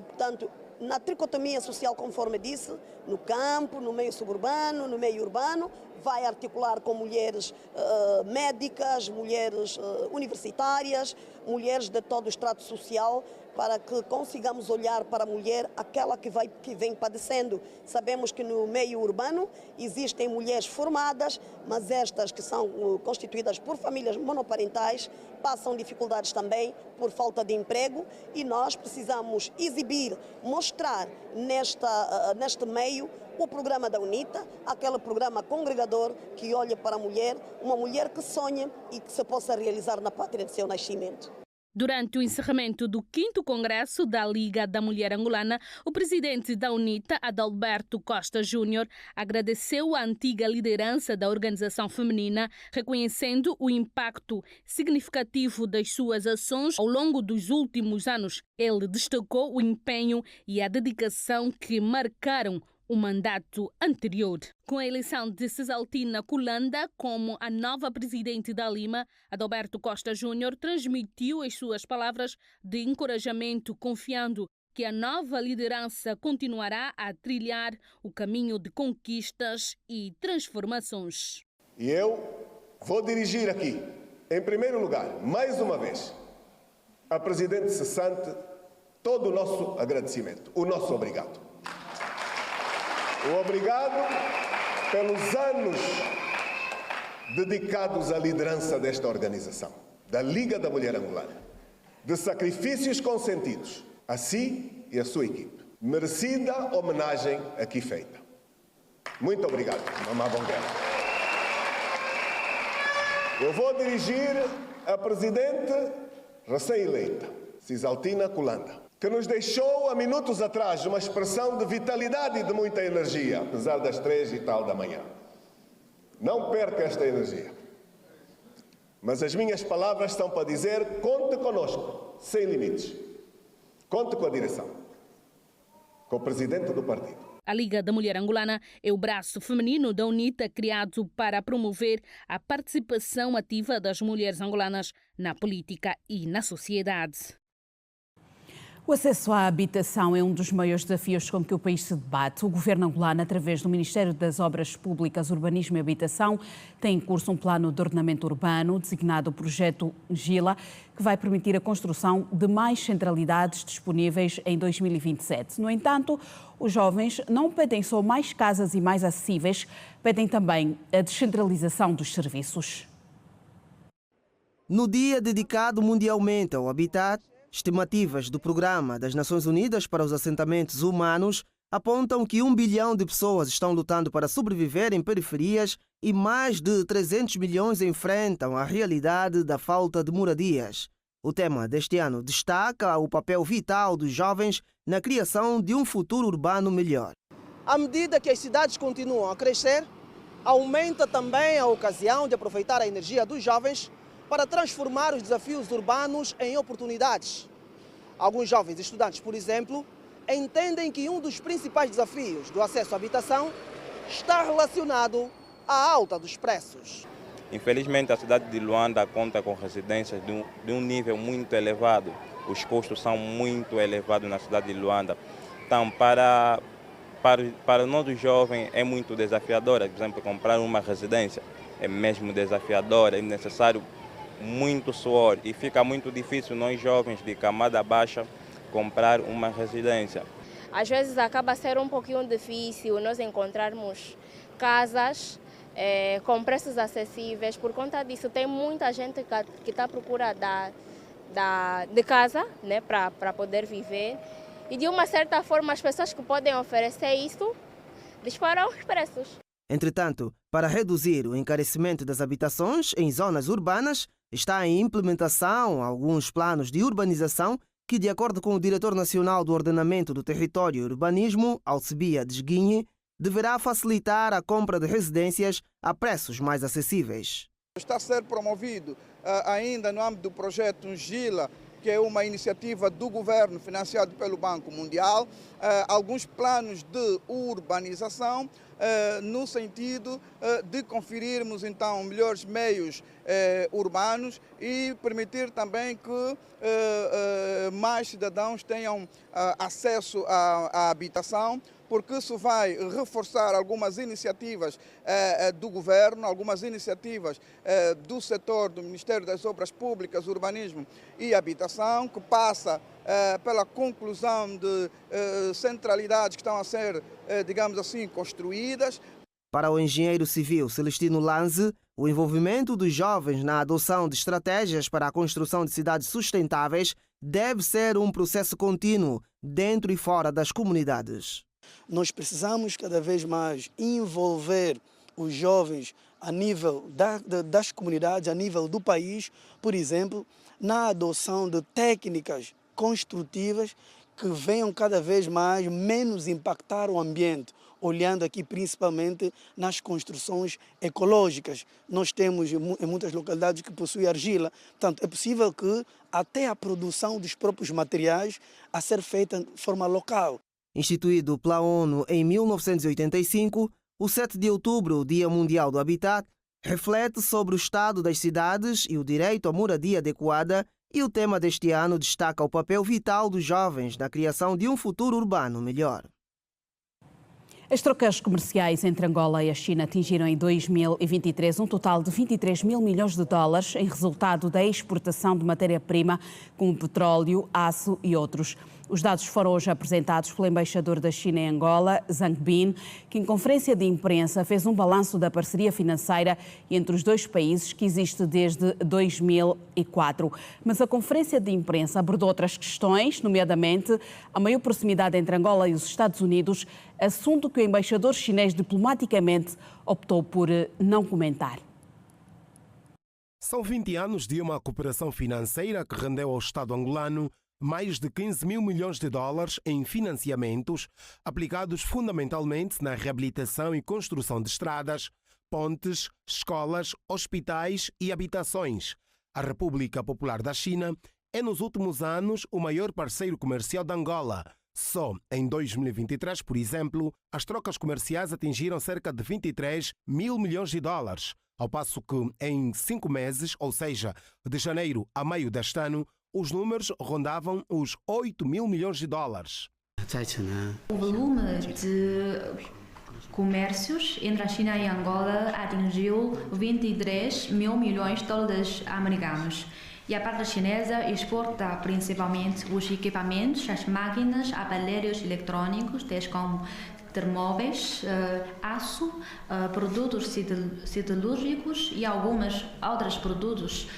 portanto, na tricotomia social, conforme disse, no campo, no meio suburbano, no meio urbano, vai articular com mulheres médicas, mulheres universitárias, mulheres de todo o estrato social, para que consigamos olhar para a mulher, aquela que vem padecendo. Sabemos que no meio urbano existem mulheres formadas, mas estas que são constituídas por famílias monoparentais passam dificuldades também por falta de emprego, e nós precisamos exibir, mostrar neste meio o programa da UNITA, aquele programa congregador que olha para a mulher, uma mulher que sonha e que se possa realizar na pátria de seu nascimento. Durante o encerramento do 5º Congresso da Liga da Mulher Angolana, o presidente da UNITA, Adalberto Costa Júnior, agradeceu a antiga liderança da organização feminina, reconhecendo o impacto significativo das suas ações ao longo dos últimos anos. Ele destacou o empenho e a dedicação que marcaram o mandato anterior. Com a eleição de Cesaltina Kulanda como a nova presidente da Lima, Adalberto Costa Júnior transmitiu as suas palavras de encorajamento, confiando que a nova liderança continuará a trilhar o caminho de conquistas e transformações. E eu vou dirigir aqui, em primeiro lugar, mais uma vez, à presidente cessante, todo o nosso agradecimento, o nosso obrigado. O obrigado pelos anos dedicados à liderança desta organização, da Liga da Mulher Angolana, de sacrifícios consentidos a si e a sua equipe. Merecida homenagem aqui feita. Muito obrigado, Mamá Bonguela. Eu vou dirigir a presidente recém-eleita, Cesaltina Kulanda, que nos deixou há minutos atrás uma expressão de vitalidade e de muita energia, apesar das 3 e tal da manhã. Não perca esta energia. Mas as minhas palavras são para dizer: conte conosco, sem limites. Conte com a direção. com o presidente do partido. A Liga da Mulher Angolana é o braço feminino da UNITA criado para promover a participação ativa das mulheres angolanas na política e na sociedade. O acesso à habitação é um dos maiores desafios com que o país se debate. O governo angolano, através do Ministério das Obras Públicas, Urbanismo e Habitação, tem em curso um plano de ordenamento urbano, designado Projeto Gila, que vai permitir a construção de mais centralidades disponíveis em 2027. No entanto, os jovens não pedem só mais casas e mais acessíveis, pedem também a descentralização dos serviços. No dia dedicado mundialmente ao habitat, estimativas do Programa das Nações Unidas para os Assentamentos Humanos apontam que 1 bilhão de pessoas estão lutando para sobreviver em periferias e mais de 300 milhões enfrentam a realidade da falta de moradias. O tema deste ano destaca o papel vital dos jovens na criação de um futuro urbano melhor. À medida que as cidades continuam a crescer, aumenta também a ocasião de aproveitar a energia dos jovens para transformar os desafios urbanos em oportunidades. Alguns jovens estudantes, por exemplo, entendem que um dos principais desafios do acesso à habitação está relacionado à alta dos preços. Infelizmente, a cidade de Luanda conta com residências de um nível muito elevado. Os custos são muito elevados na cidade de Luanda. Então, para nós os jovens é muito desafiador. Por exemplo, comprar uma residência é mesmo desafiador, é necessário muito suor e fica muito difícil nós jovens de camada baixa comprar uma residência. Às vezes acaba sendo um pouquinho difícil nós encontrarmos casas com preços acessíveis. Por conta disso, tem muita gente que está à procura de casa, né, para poder viver. E de uma certa forma, as pessoas que podem oferecer isso disparam os preços. Entretanto, para reduzir o encarecimento das habitações em zonas urbanas, está em implementação alguns planos de urbanização que, de acordo com o Diretor Nacional do Ordenamento do Território e Urbanismo, Alcebia Desguinhe, deverá facilitar a compra de residências a preços mais acessíveis. Está a ser promovido ainda no âmbito do projeto Gila, que é uma iniciativa do governo financiado pelo Banco Mundial, alguns planos de urbanização no sentido de conferirmos então melhores meios urbanos e permitir também que mais cidadãos tenham acesso à habitação, porque isso vai reforçar algumas iniciativas do governo, algumas iniciativas do setor do Ministério das Obras Públicas, Urbanismo e Habitação, que passa pela conclusão de centralidades que estão a ser, digamos assim, construídas. Para o engenheiro civil Celestino Lanze, o envolvimento dos jovens na adoção de estratégias para a construção de cidades sustentáveis deve ser um processo contínuo, dentro e fora das comunidades. Nós precisamos cada vez mais envolver os jovens a nível das comunidades, a nível do país, por exemplo, na adoção de técnicas construtivas que venham cada vez mais menos impactar o ambiente, olhando aqui principalmente nas construções ecológicas. Nós temos em muitas localidades que possuem argila, portanto é possível que até a produção dos próprios materiais a ser feita de forma local. Instituído pela ONU em 1985, o 7 de outubro, o Dia Mundial do Habitat, reflete sobre o estado das cidades e o direito à moradia adequada, e o tema deste ano destaca o papel vital dos jovens na criação de um futuro urbano melhor. As trocas comerciais entre Angola e a China atingiram em 2023 um total de 23 mil milhões de dólares em resultado da exportação de matéria-prima como petróleo, aço e outros. Os dados foram hoje apresentados pelo embaixador da China em Angola, Zhang Bin, que em conferência de imprensa fez um balanço da parceria financeira entre os dois países que existe desde 2004. Mas a conferência de imprensa abordou outras questões, nomeadamente a maior proximidade entre Angola e os Estados Unidos, assunto que o embaixador chinês diplomaticamente optou por não comentar. São 20 anos de uma cooperação financeira que rendeu ao Estado angolano mais de 15 mil milhões de dólares em financiamentos aplicados fundamentalmente na reabilitação e construção de estradas, pontes, escolas, hospitais e habitações. A República Popular da China é nos últimos anos o maior parceiro comercial de Angola, Só em 2023, por exemplo, as trocas comerciais atingiram cerca de 23 mil milhões de dólares, ao passo que em 5 meses, ou seja, de janeiro a maio deste ano, os números rondavam os 8 mil milhões de dólares. O volume de comércios entre a China e Angola atingiu 23 mil milhões de dólares americanos. E a parte chinesa exporta principalmente os equipamentos, as máquinas, aparelhos eletrônicos, tais como termóveis, aço, produtos siderúrgicos e alguns outros produtos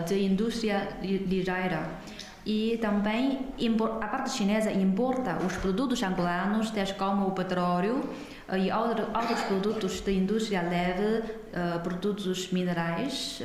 de indústria ligeira. E também a parte chinesa importa os produtos angolanos, tais como o petróleo e outros produtos de indústria leve, produtos minerais,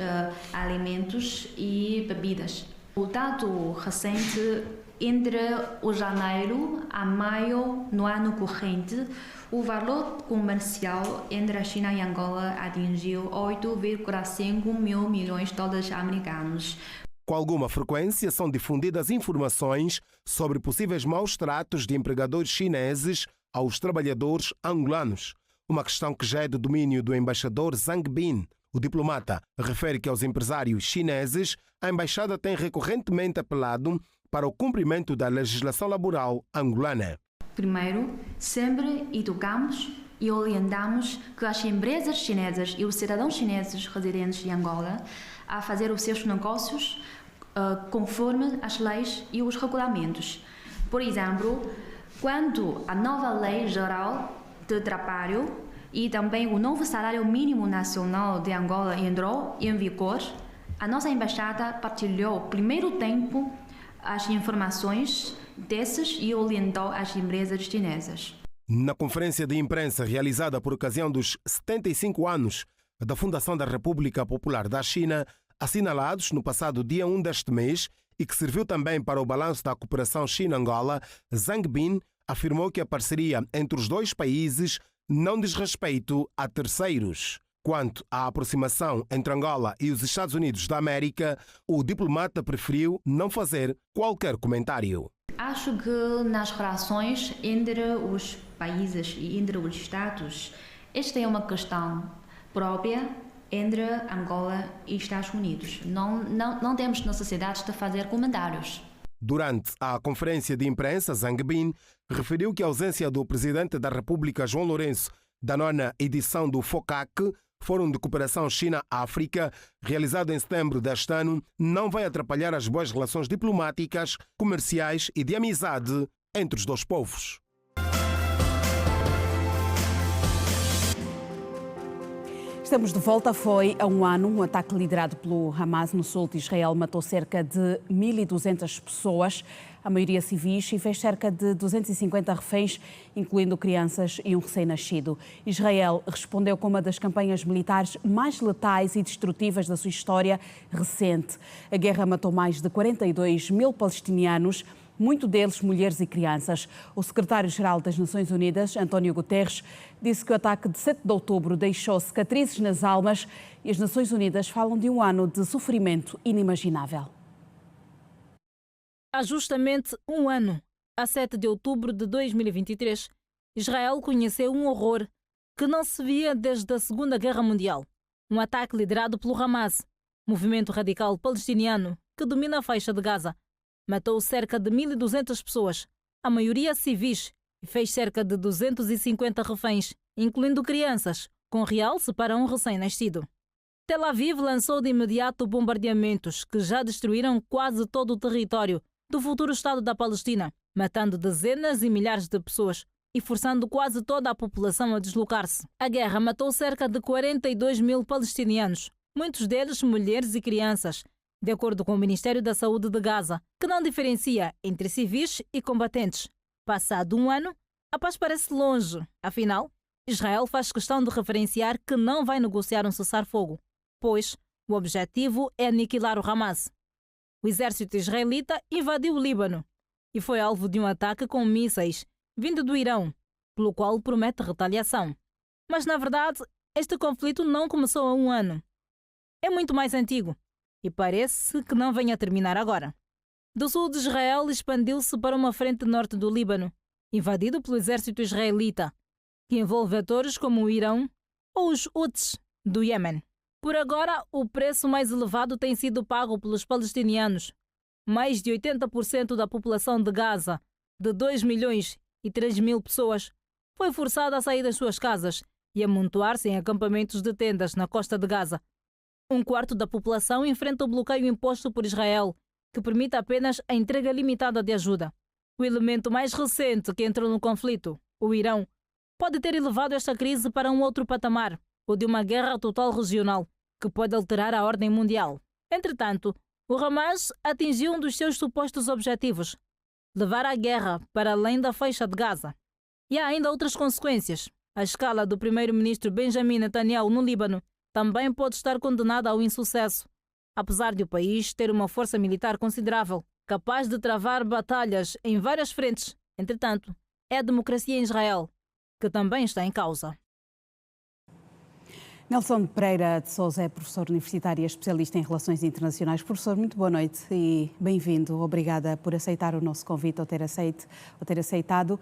alimentos e bebidas. O dado recente, entre o janeiro a maio no ano corrente, o valor comercial entre a China e Angola atingiu 8,5 mil milhões de dólares americanos. Com alguma frequência são difundidas informações sobre possíveis maus tratos de empregadores chineses aos trabalhadores angolanos, uma questão que já é do domínio do embaixador Zhang Bin. O diplomata refere que aos empresários chineses a embaixada tem recorrentemente apelado para o cumprimento da legislação laboral angolana. Primeiro, sempre educamos e orientamos que as empresas chinesas e os cidadãos chineses residentes em Angola a fazer os seus negócios conforme as leis e os regulamentos. Por exemplo, quando a nova Lei Geral de Trabalho e também o novo Salário Mínimo Nacional de Angola entrou em vigor, a nossa embaixada partilhou, primeiro tempo, as informações desses e orientou as empresas chinesas. Na conferência de imprensa realizada por ocasião dos 75 anos da Fundação da República Popular da China, assinalados no passado dia 1 deste mês e que serviu também para o balanço da cooperação China-Angola, Zhang Bin afirmou que a parceria entre os dois países não diz respeito a terceiros. Quanto à aproximação entre Angola e os Estados Unidos da América, o diplomata preferiu não fazer qualquer comentário. Acho que nas relações entre os países e entre os Estados, esta é uma questão própria entre Angola e Estados Unidos. Não temos necessidade de fazer comentários. Durante a conferência de imprensa, Zhang Bin referiu que a ausência do presidente da República, João Lourenço, da 9ª edição do FOCAC, Fórum de Cooperação China-África, realizado em setembro deste ano, não vai atrapalhar as boas relações diplomáticas, comerciais e de amizade entre os dois povos. Estamos de volta. Foi há um ano um ataque liderado pelo Hamas no sul de Israel matou cerca de 1.200 pessoas, a maioria civis, e fez cerca de 250 reféns, incluindo crianças e um recém-nascido. Israel respondeu com uma das campanhas militares mais letais e destrutivas da sua história recente. A guerra matou mais de 42 mil palestinianos, muito deles mulheres e crianças. O secretário-geral das Nações Unidas, António Guterres, disse que o ataque de 7 de outubro deixou cicatrizes nas almas e as Nações Unidas falam de um ano de sofrimento inimaginável. Há justamente um ano, a 7 de outubro de 2023, Israel conheceu um horror que não se via desde a Segunda Guerra Mundial. Um ataque liderado pelo Hamas, movimento radical palestiniano que domina a faixa de Gaza. Matou cerca de 1.200 pessoas, a maioria civis, e fez cerca de 250 reféns, incluindo crianças, com realce para um recém-nascido. Tel Aviv lançou de imediato bombardeamentos que já destruíram quase todo o território do futuro Estado da Palestina, matando dezenas e milhares de pessoas e forçando quase toda a população a deslocar-se. A guerra matou cerca de 42 mil palestinianos, muitos deles mulheres e crianças, de acordo com o Ministério da Saúde de Gaza, que não diferencia entre civis e combatentes. Passado um ano, a paz parece longe. Afinal, Israel faz questão de referenciar que não vai negociar um cessar-fogo, pois o objetivo é aniquilar o Hamas. O exército israelita invadiu o Líbano e foi alvo de um ataque com mísseis vindo do Irão, pelo qual promete retaliação. Mas, na verdade, este conflito não começou há um ano. É muito mais antigo. E parece que não vem a terminar agora. do sul de Israel expandiu-se para uma frente norte do Líbano, invadido pelo exército israelita, que envolve atores como o Irão ou os Houthis do Iêmen. Por agora, o preço mais elevado tem sido pago pelos palestinianos. Mais de 80% da população de Gaza, de 2 milhões e 3 mil pessoas, foi forçada a sair das suas casas e amontoar-se em acampamentos de tendas na costa de Gaza. Um quarto da população enfrenta o bloqueio imposto por Israel, que permite apenas a entrega limitada de ajuda. O elemento mais recente que entrou no conflito, o Irão, pode ter elevado esta crise para um outro patamar, o de uma guerra total regional, que pode alterar a ordem mundial. Entretanto, o Hamas atingiu um dos seus supostos objetivos, levar a guerra para além da faixa de Gaza. E há ainda outras consequências. A escala do primeiro-ministro Benjamin Netanyahu no Líbano também pode estar condenada ao insucesso, apesar de o país ter uma força militar considerável, capaz de travar batalhas em várias frentes. Entretanto, é a democracia em Israel que também está em causa. Nelson Pereira de Sousa é professor universitário e especialista em relações internacionais. Professor, muito boa noite e bem-vindo. Obrigada por aceitar o nosso convite ou ter aceitado.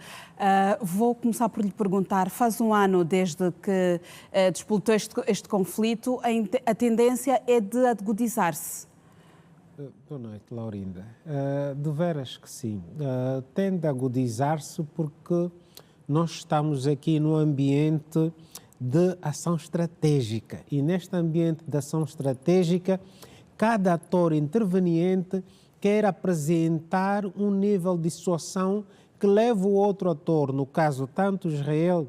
Vou começar por lhe perguntar, faz um ano desde que disputou este conflito, a tendência é de agudizar-se? Boa noite, Laurinda. De veras que sim. Tende a agudizar-se porque nós estamos aqui no ambiente de ação estratégica. E neste ambiente de ação estratégica, cada ator interveniente quer apresentar um nível de dissuasão que leve o outro ator, no caso tanto Israel,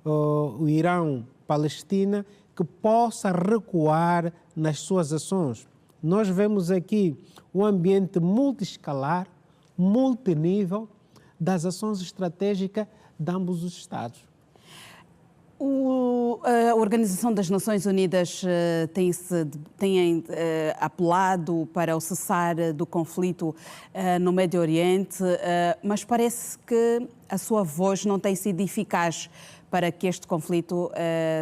o Irão, Palestina, que possa recuar nas suas ações. Nós vemos aqui um ambiente multiescalar, multinível, das ações estratégicas de ambos os Estados. A Organização das Nações Unidas tem apelado para o cessar do conflito no Médio Oriente, mas parece que a sua voz não tem sido eficaz para que este conflito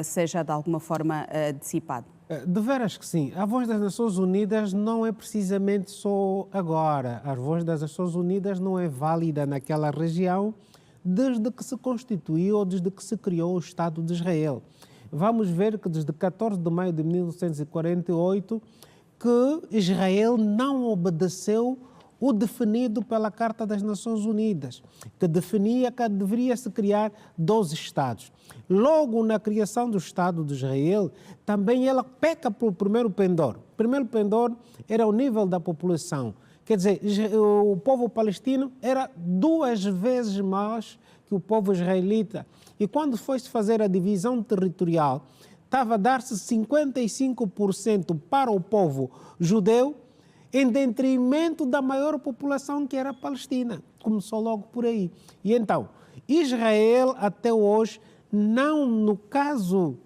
seja de alguma forma dissipado. De veras que sim. A voz das Nações Unidas não é precisamente só agora. A voz das Nações Unidas não é válida naquela região desde que se constituiu ou desde que se criou o Estado de Israel. Vamos ver que desde 14 de maio de 1948 que Israel não obedeceu o definido pela Carta das Nações Unidas, que definia que deveria se criar 12 Estados. Logo na criação do Estado de Israel, também ela peca pelo primeiro pendor. O primeiro pendor era o nível da população. Quer dizer, o povo palestino era 2 vezes mais que o povo israelita. E quando foi-se fazer a divisão territorial, estava a dar-se 55% para o povo judeu, em detrimento da maior população que era a Palestina. Começou logo por aí. E então, Israel até hoje, não no caso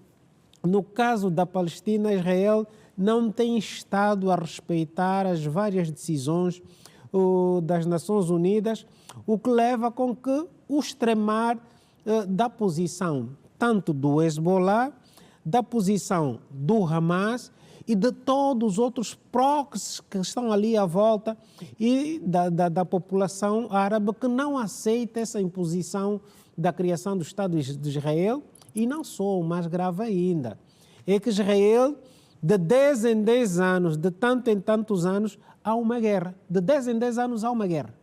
da Palestina, Israel não tem estado a respeitar as várias decisões das Nações Unidas, o que leva com que o extremar da posição tanto do Hezbollah, da posição do Hamas e de todos os outros proxies que estão ali à volta e da população árabe que não aceita essa imposição da criação do Estado de Israel. E não só, o mais grave ainda, é que Israel, de 10 em 10 anos, de tanto em tantos anos, há uma guerra. De 10 em 10 anos há uma guerra.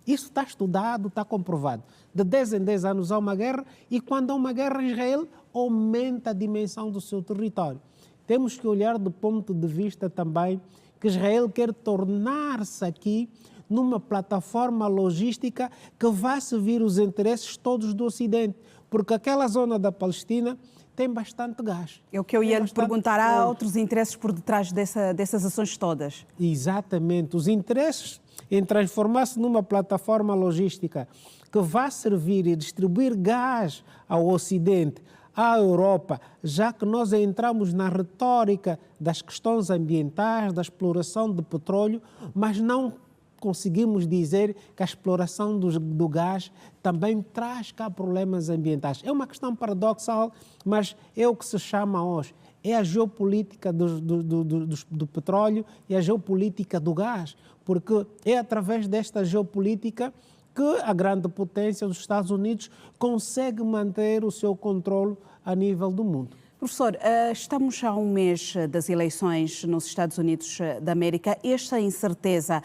Isso está estudado, está comprovado. De 10 em 10 anos há uma guerra e quando há uma guerra, Israel aumenta a dimensão do seu território. Temos que olhar do ponto de vista também que Israel quer tornar-se aqui numa plataforma logística que vai servir os interesses todos do Ocidente, porque aquela zona da Palestina tem bastante gás. É o que eu ia lhe perguntar, há outros interesses por detrás dessas ações todas? Exatamente, os interesses em transformar-se numa plataforma logística que vai servir e distribuir gás ao Ocidente, à Europa, já que nós entramos na retórica das questões ambientais, da exploração de petróleo, mas não conseguimos dizer que a exploração do gás também traz cá problemas ambientais. É uma questão paradoxal, mas é o que se chama hoje. É a geopolítica do petróleo e a geopolítica do gás, porque é através desta geopolítica que a grande potência dos Estados Unidos consegue manter o seu controle a nível do mundo. Professor, estamos a um mês das eleições nos Estados Unidos da América. Esta incerteza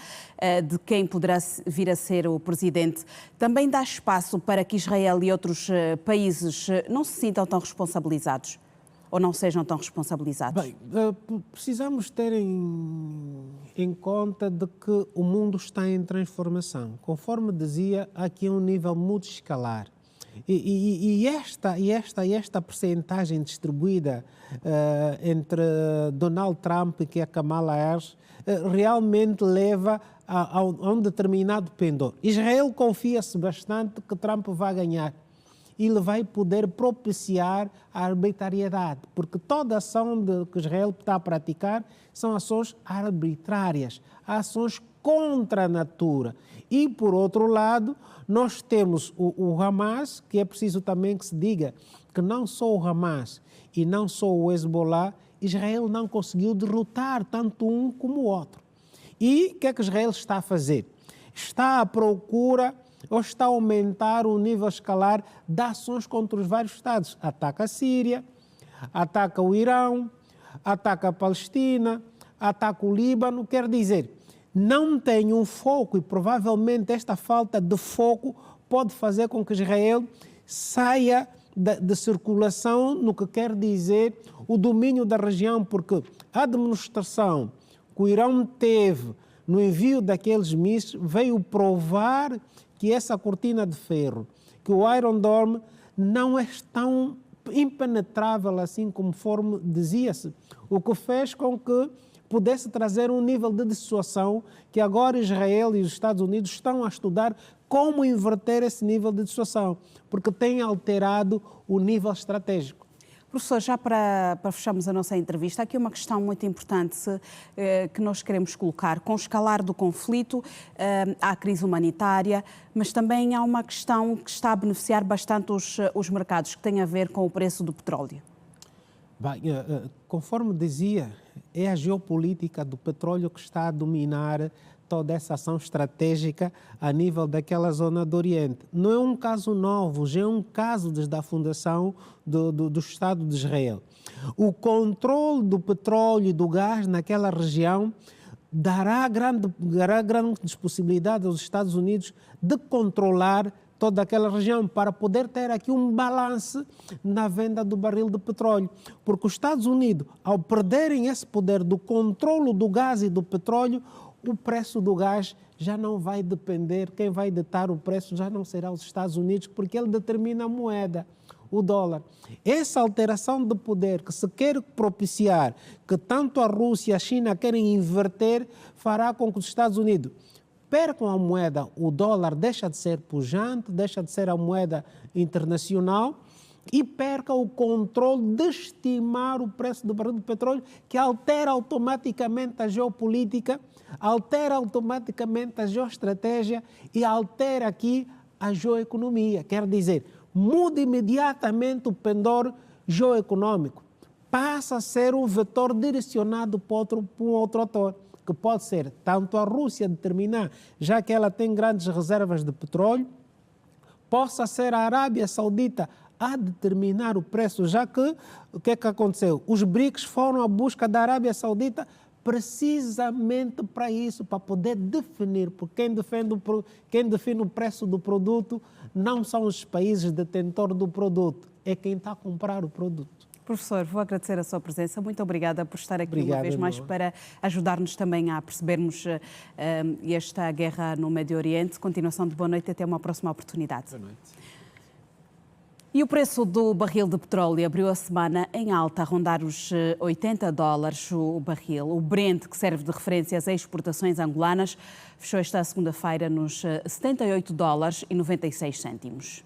de quem poderá vir a ser o presidente também dá espaço para que Israel e outros países não se sintam tão responsabilizados ou não sejam tão responsabilizados? Bem, precisamos ter em conta de que o mundo está em transformação. Conforme dizia, aqui é um nível multiescalar. E esta percentagem distribuída entre Donald Trump e a Kamala Harris realmente leva a um determinado pendor. Israel confia-se bastante que Trump vai ganhar. E ele vai poder propiciar a arbitrariedade, porque toda ação que Israel está a praticar são ações arbitrárias, ações contra a natura. E, por outro lado, nós temos o Hamas, que é preciso também que se diga que não só o Hamas e não só o Hezbollah, Israel não conseguiu derrotar tanto um como o outro. E o que é que Israel está a fazer? Está à procura ou está a aumentar o nível escalar de ações contra os vários Estados. Ataca a Síria, ataca o Irão, ataca a Palestina, ataca o Líbano. Quer dizer, não tem um foco e provavelmente esta falta de foco pode fazer com que Israel saia de circulação no que quer dizer o domínio da região, porque a administração que o Irão teve no envio daqueles mísseis veio provar que essa cortina de ferro, que o Iron Dome não é tão impenetrável assim conforme dizia-se, o que fez com que pudesse trazer um nível de dissuasão que agora Israel e os Estados Unidos estão a estudar como inverter esse nível de dissuasão, porque tem alterado o nível estratégico. Professor, já para fecharmos a nossa entrevista, há aqui uma questão muito importante que nós queremos colocar. Com o escalar do conflito, há a crise humanitária, mas também há uma questão que está a beneficiar bastante os mercados, que tem a ver com o preço do petróleo. Bem, conforme dizia, é a geopolítica do petróleo que está a dominar toda essa ação estratégica a nível daquela zona do Oriente. Não é um caso novo, já é um caso desde a fundação do Estado de Israel. O controle do petróleo e do gás naquela região dará grandes possibilidades aos Estados Unidos de controlar toda aquela região para poder ter aqui um balanço na venda do barril de petróleo. Porque os Estados Unidos, ao perderem esse poder do controle do gás e do petróleo, o preço do gás já não vai depender, quem vai ditar o preço já não será os Estados Unidos, porque ele determina a moeda, o dólar. Essa alteração de poder que se quer propiciar, que tanto a Rússia e a China querem inverter, fará com que os Estados Unidos percam a moeda, o dólar deixa de ser pujante, deixa de ser a moeda internacional e perca o controle de estimar o preço do barril de petróleo, que altera automaticamente a geopolítica, altera automaticamente a geoestratégia e altera aqui a geoeconomia. Quer dizer, muda imediatamente o pendor geoeconômico, passa a ser um vetor direcionado para um outro ator, que pode ser tanto a Rússia determinar, já que ela tem grandes reservas de petróleo, possa ser a Arábia Saudita a determinar o preço, já que o que é que aconteceu? Os BRICS foram à busca da Arábia Saudita precisamente para isso, para poder definir, porque quem define o preço do produto não são os países detentores do produto, é quem está a comprar o produto. Professor, vou agradecer a sua presença. Muito obrigada por estar aqui uma vez mais para ajudar-nos também a percebermos esta guerra no Médio Oriente. Continuação de boa noite e até uma próxima oportunidade. Boa noite. E o preço do barril de petróleo abriu a semana em alta, a rondar os $80 o barril. O Brent, que serve de referência às exportações angolanas, fechou esta segunda-feira nos $78,96.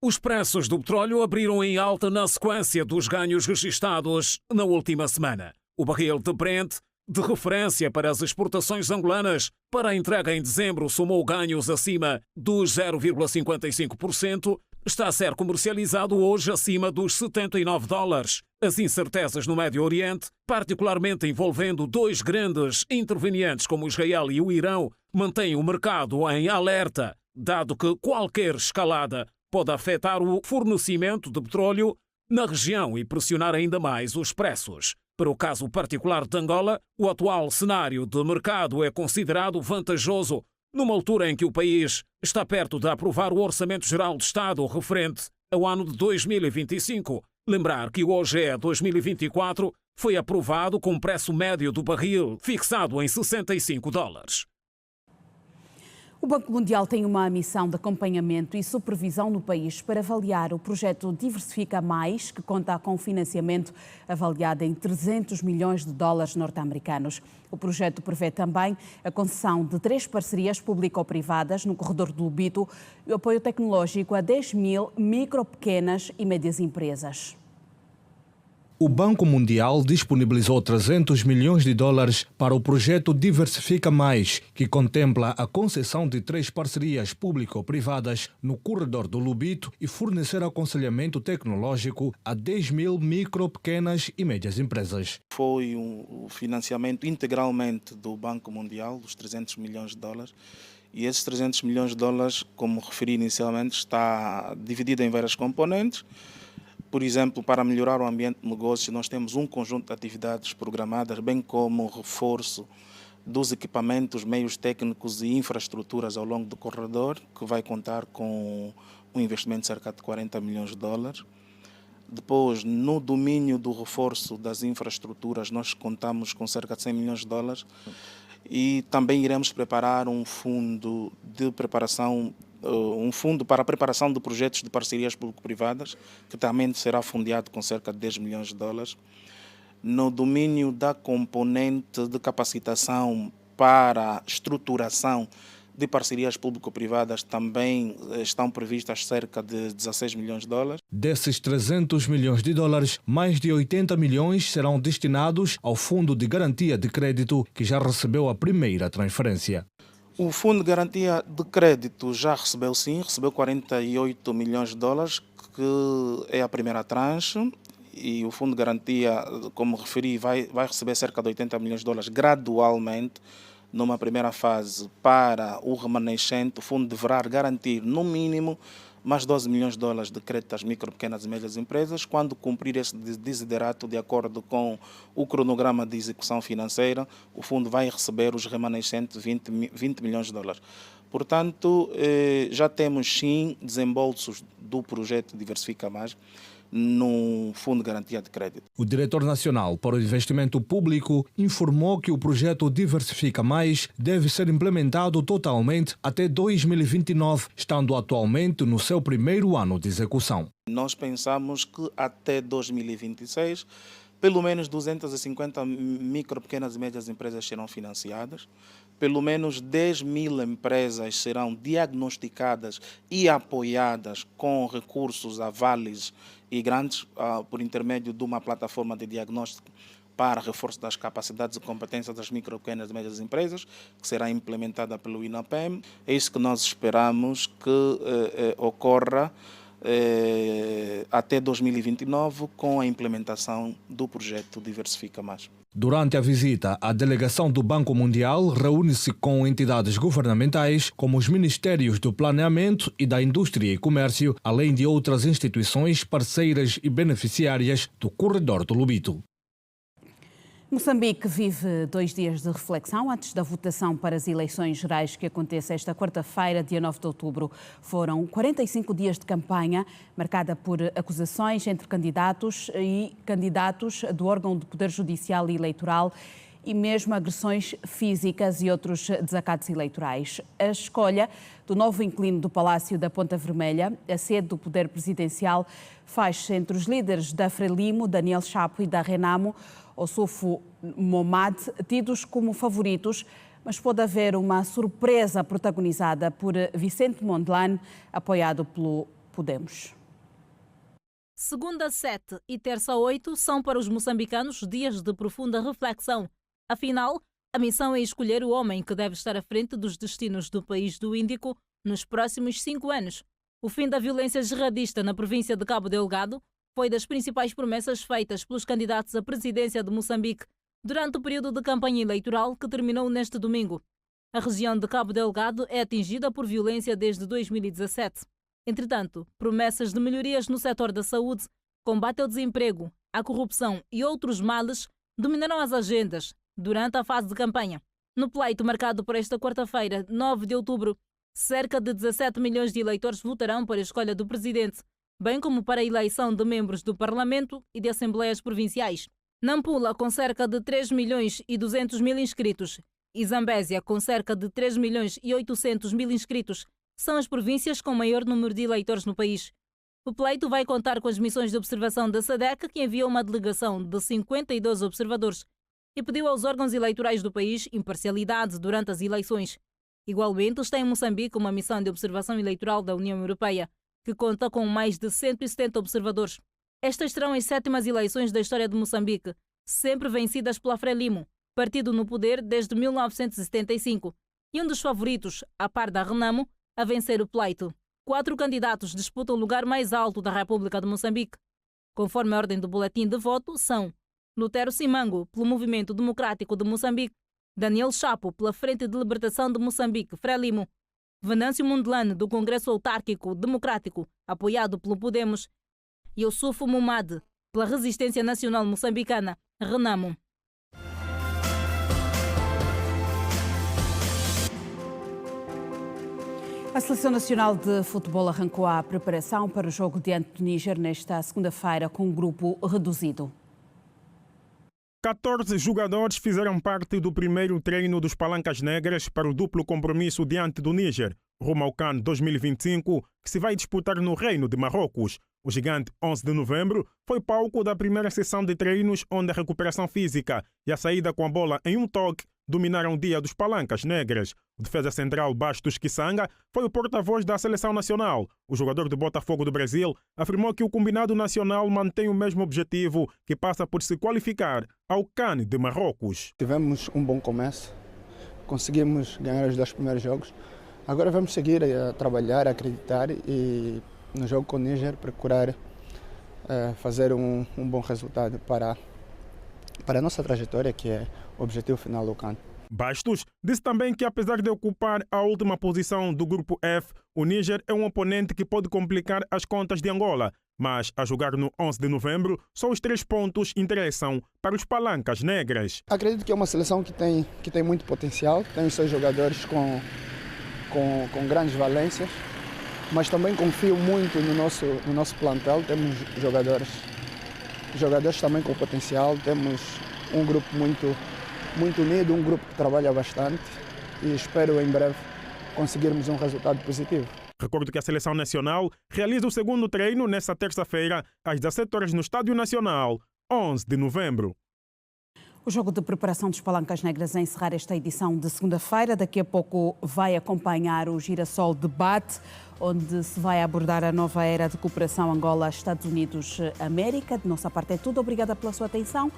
Os preços do petróleo abriram em alta na sequência dos ganhos registados na última semana. O barril de Brent de referência para as exportaçõas angolanas para a entrega em dezembro somou ganhos acima dos 0,55%, está a ser comercializado hoje acima dos $79. As incertezas no Médio Oriente, particularmente envolvendo dois grandes intervenientes como Israel e o Irão, mantêm o mercado em alerta, dado que qualquer escalada pode afetar o fornecimento de petróleo na região e pressionar ainda mais os preços. Para o caso particular de Angola, o atual cenário de mercado é considerado vantajoso, numa altura em que o país está perto de aprovar o Orçamento Geral de Estado referente ao ano de 2025. Lembrar que hoje é 2024, foi aprovado com preço médio do barril fixado em $65. O Banco Mundial tem uma missão de acompanhamento e supervisão no país para avaliar o projeto Diversifica Mais, que conta com financiamento avaliado em $300 milhões norte-americanos. O projeto prevê também a concessão de 3 parcerias público-privadas no corredor do Lubito e o apoio tecnológico a 10.000 micro, pequenas e médias empresas. O Banco Mundial disponibilizou $300 milhões para o projeto Diversifica Mais, que contempla a concessão de 3 parcerias público-privadas no corredor do Lubito e fornecer aconselhamento tecnológico a 10.000 micro, pequenas e médias empresas. Foi um financiamento integralmente do Banco Mundial, dos $300 milhões. E esses $300 milhões, como referi inicialmente, está dividido em várias componentes. Por exemplo, para melhorar o ambiente de negócios, nós temos um conjunto de atividades programadas, bem como o reforço dos equipamentos, meios técnicos e infraestruturas ao longo do corredor, que vai contar com um investimento de cerca de $40 milhões. Depois, no domínio do reforço das infraestruturas, nós contamos com cerca de $100 milhões. E também iremos preparar um fundo de preparação, um fundo para a preparação de projetos de parcerias público-privadas, que também será fundeado com cerca de $10 milhões. No domínio da componente de capacitação para estruturação de parcerias público-privadas, também estão previstas cerca de $16 milhões. Desses $300 milhões, mais de 80 milhões serão destinados ao Fundo de Garantia de Crédito, que já recebeu a primeira transferência. O Fundo de Garantia de Crédito já recebeu $48 milhões, que é a primeira tranche, e o Fundo de Garantia, como referi, vai receber cerca de $80 milhões gradualmente. Numa primeira fase, para o remanescente, o fundo deverá garantir, no mínimo, mais $12 milhões de crédito às micro, pequenas e médias empresas. Quando cumprir esse desiderato, de acordo com o cronograma de execução financeira, o fundo vai receber os remanescentes $20 milhões. Portanto, já temos sim desembolsos do projeto Diversifica Mais no Fundo de Garantia de Crédito. O diretor nacional para o investimento público informou que o projeto Diversifica Mais deve ser implementado totalmente até 2029, estando atualmente no seu primeiro ano de execução. Nós pensamos que até 2026, pelo menos 250 micro, pequenas e médias empresas serão financiadas, pelo menos 10.000 empresas serão diagnosticadas e apoiadas com recursos avales e grandes, por intermédio de uma plataforma de diagnóstico para reforço das capacidades e competências das micro, pequenas e médias empresas, que será implementada pelo INAPEM. É isso que nós esperamos que ocorra até 2029, com a implementação do projeto Diversifica Mais. Durante a visita, a delegação do Banco Mundial reúne-se com entidades governamentais, como os Ministérios do Planeamento e da Indústria e Comércio, além de outras instituições parceiras e beneficiárias do corredor do Lubito. Moçambique vive 2 dias de reflexão antes da votação para as eleições gerais que acontece esta quarta-feira, dia 9 de outubro. Foram 45 dias de campanha, marcada por acusações entre candidatos e candidatos do órgão de Poder Judicial e Eleitoral e mesmo agressões físicas e outros desacatos eleitorais. A escolha do novo inquilino do Palácio da Ponta Vermelha, a sede do Poder Presidencial, faz-se entre os líderes da Frelimo, Daniel Chapo, e da Renamo, Ossufo Momad, tidos como favoritos, mas pode haver uma surpresa protagonizada por Vicente Mondlane, apoiado pelo Podemos. Segunda 7 e terça 8 são para os moçambicanos dias de profunda reflexão. Afinal, a missão é escolher o homem que deve estar à frente dos destinos do país do Índico nos próximos 5 anos. O fim da violência jihadista na província de Cabo Delgado foi das principais promessas feitas pelos candidatos à presidência de Moçambique durante o período de campanha eleitoral que terminou neste domingo. A região de Cabo Delgado é atingida por violência desde 2017. Entretanto, promessas de melhorias no setor da saúde, combate ao desemprego, à corrupção e outros males dominaram as agendas durante a fase de campanha. No pleito marcado por esta quarta-feira, 9 de outubro, cerca de 17 milhões de eleitores votarão para a escolha do presidente, bem como para a eleição de membros do Parlamento e de Assembleias Provinciais. Nampula, com cerca de 3 milhões e 200 mil inscritos, e Zambésia, com cerca de 3 milhões e 800 mil inscritos, são as províncias com maior número de eleitores no país. O pleito vai contar com as missões de observação da SADC, que enviou uma delegação de 52 observadores e pediu aos órgãos eleitorais do país imparcialidade durante as eleições. Igualmente, está em Moçambique uma missão de observação eleitoral da União Europeia, que conta com mais de 170 observadores. Estas serão as 7ª eleições da história de Moçambique, sempre vencidas pela Frelimo, partido no poder desde 1975, e um dos favoritos, a par da Renamo, a vencer o pleito. 4 candidatos disputam o lugar mais alto da República de Moçambique. Conforme a ordem do boletim de voto, são Lutero Simango, pelo Movimento Democrático de Moçambique, Daniel Chapo, pela Frente de Libertação de Moçambique, Frelimo, Venâncio Mundelane, do Congresso Autárquico Democrático, apoiado pelo Podemos, e Youssoufo Mumad, pela Resistência Nacional Moçambicana, Renamo. A Seleção Nacional de Futebol arrancou a preparação para o jogo diante do Níger nesta segunda-feira com um grupo reduzido. 14 jogadores fizeram parte do primeiro treino dos Palancas Negras para o duplo compromisso diante do Níger, rumo ao CAN 2025, que se vai disputar no Reino de Marrocos. O gigante 11 de novembro foi palco da primeira sessão de treinos, onde a recuperação física e a saída com a bola em um toque dominaram o dia dos Palancas Negras. O defesa central Bastos Kisanga foi o porta-voz da Seleção Nacional. O jogador do Botafogo do Brasil afirmou que o combinado nacional mantém o mesmo objetivo, que passa por se qualificar ao CAN de Marrocos. Tivemos um bom começo, conseguimos ganhar os 2 primeiros jogos. Agora vamos seguir a trabalhar, a acreditar e no jogo com o Níger procurar fazer um bom resultado para a nossa trajetória, que é o objetivo final do CAN. Bastos disse também que, apesar de ocupar a última posição do grupo F, o Níger é um oponente que pode complicar as contas de Angola, mas a jogar no 11 de novembro, só os 3 pontos interessam para os Palancas Negras. Acredito que é uma seleção que tem muito potencial, tem os seus jogadores com grandes valências, mas também confio muito no nosso plantel. Temos jogadores também com potencial, temos um grupo muito unido, um grupo que trabalha bastante e espero em breve conseguirmos um resultado positivo. Recordo que a Seleção Nacional realiza o segundo treino nesta terça-feira, às 17 horas no Estádio Nacional, 11 de novembro. O jogo de preparação dos Palancas Negras a encerrar esta edição de segunda-feira. Daqui a pouco vai acompanhar o Girassol Debate, onde se vai abordar a nova era de cooperação Angola-Estados Unidos-América. De nossa parte é tudo. Obrigada pela sua atenção.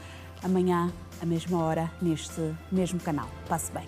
Amanhã, à mesma hora, neste mesmo canal. Passe bem.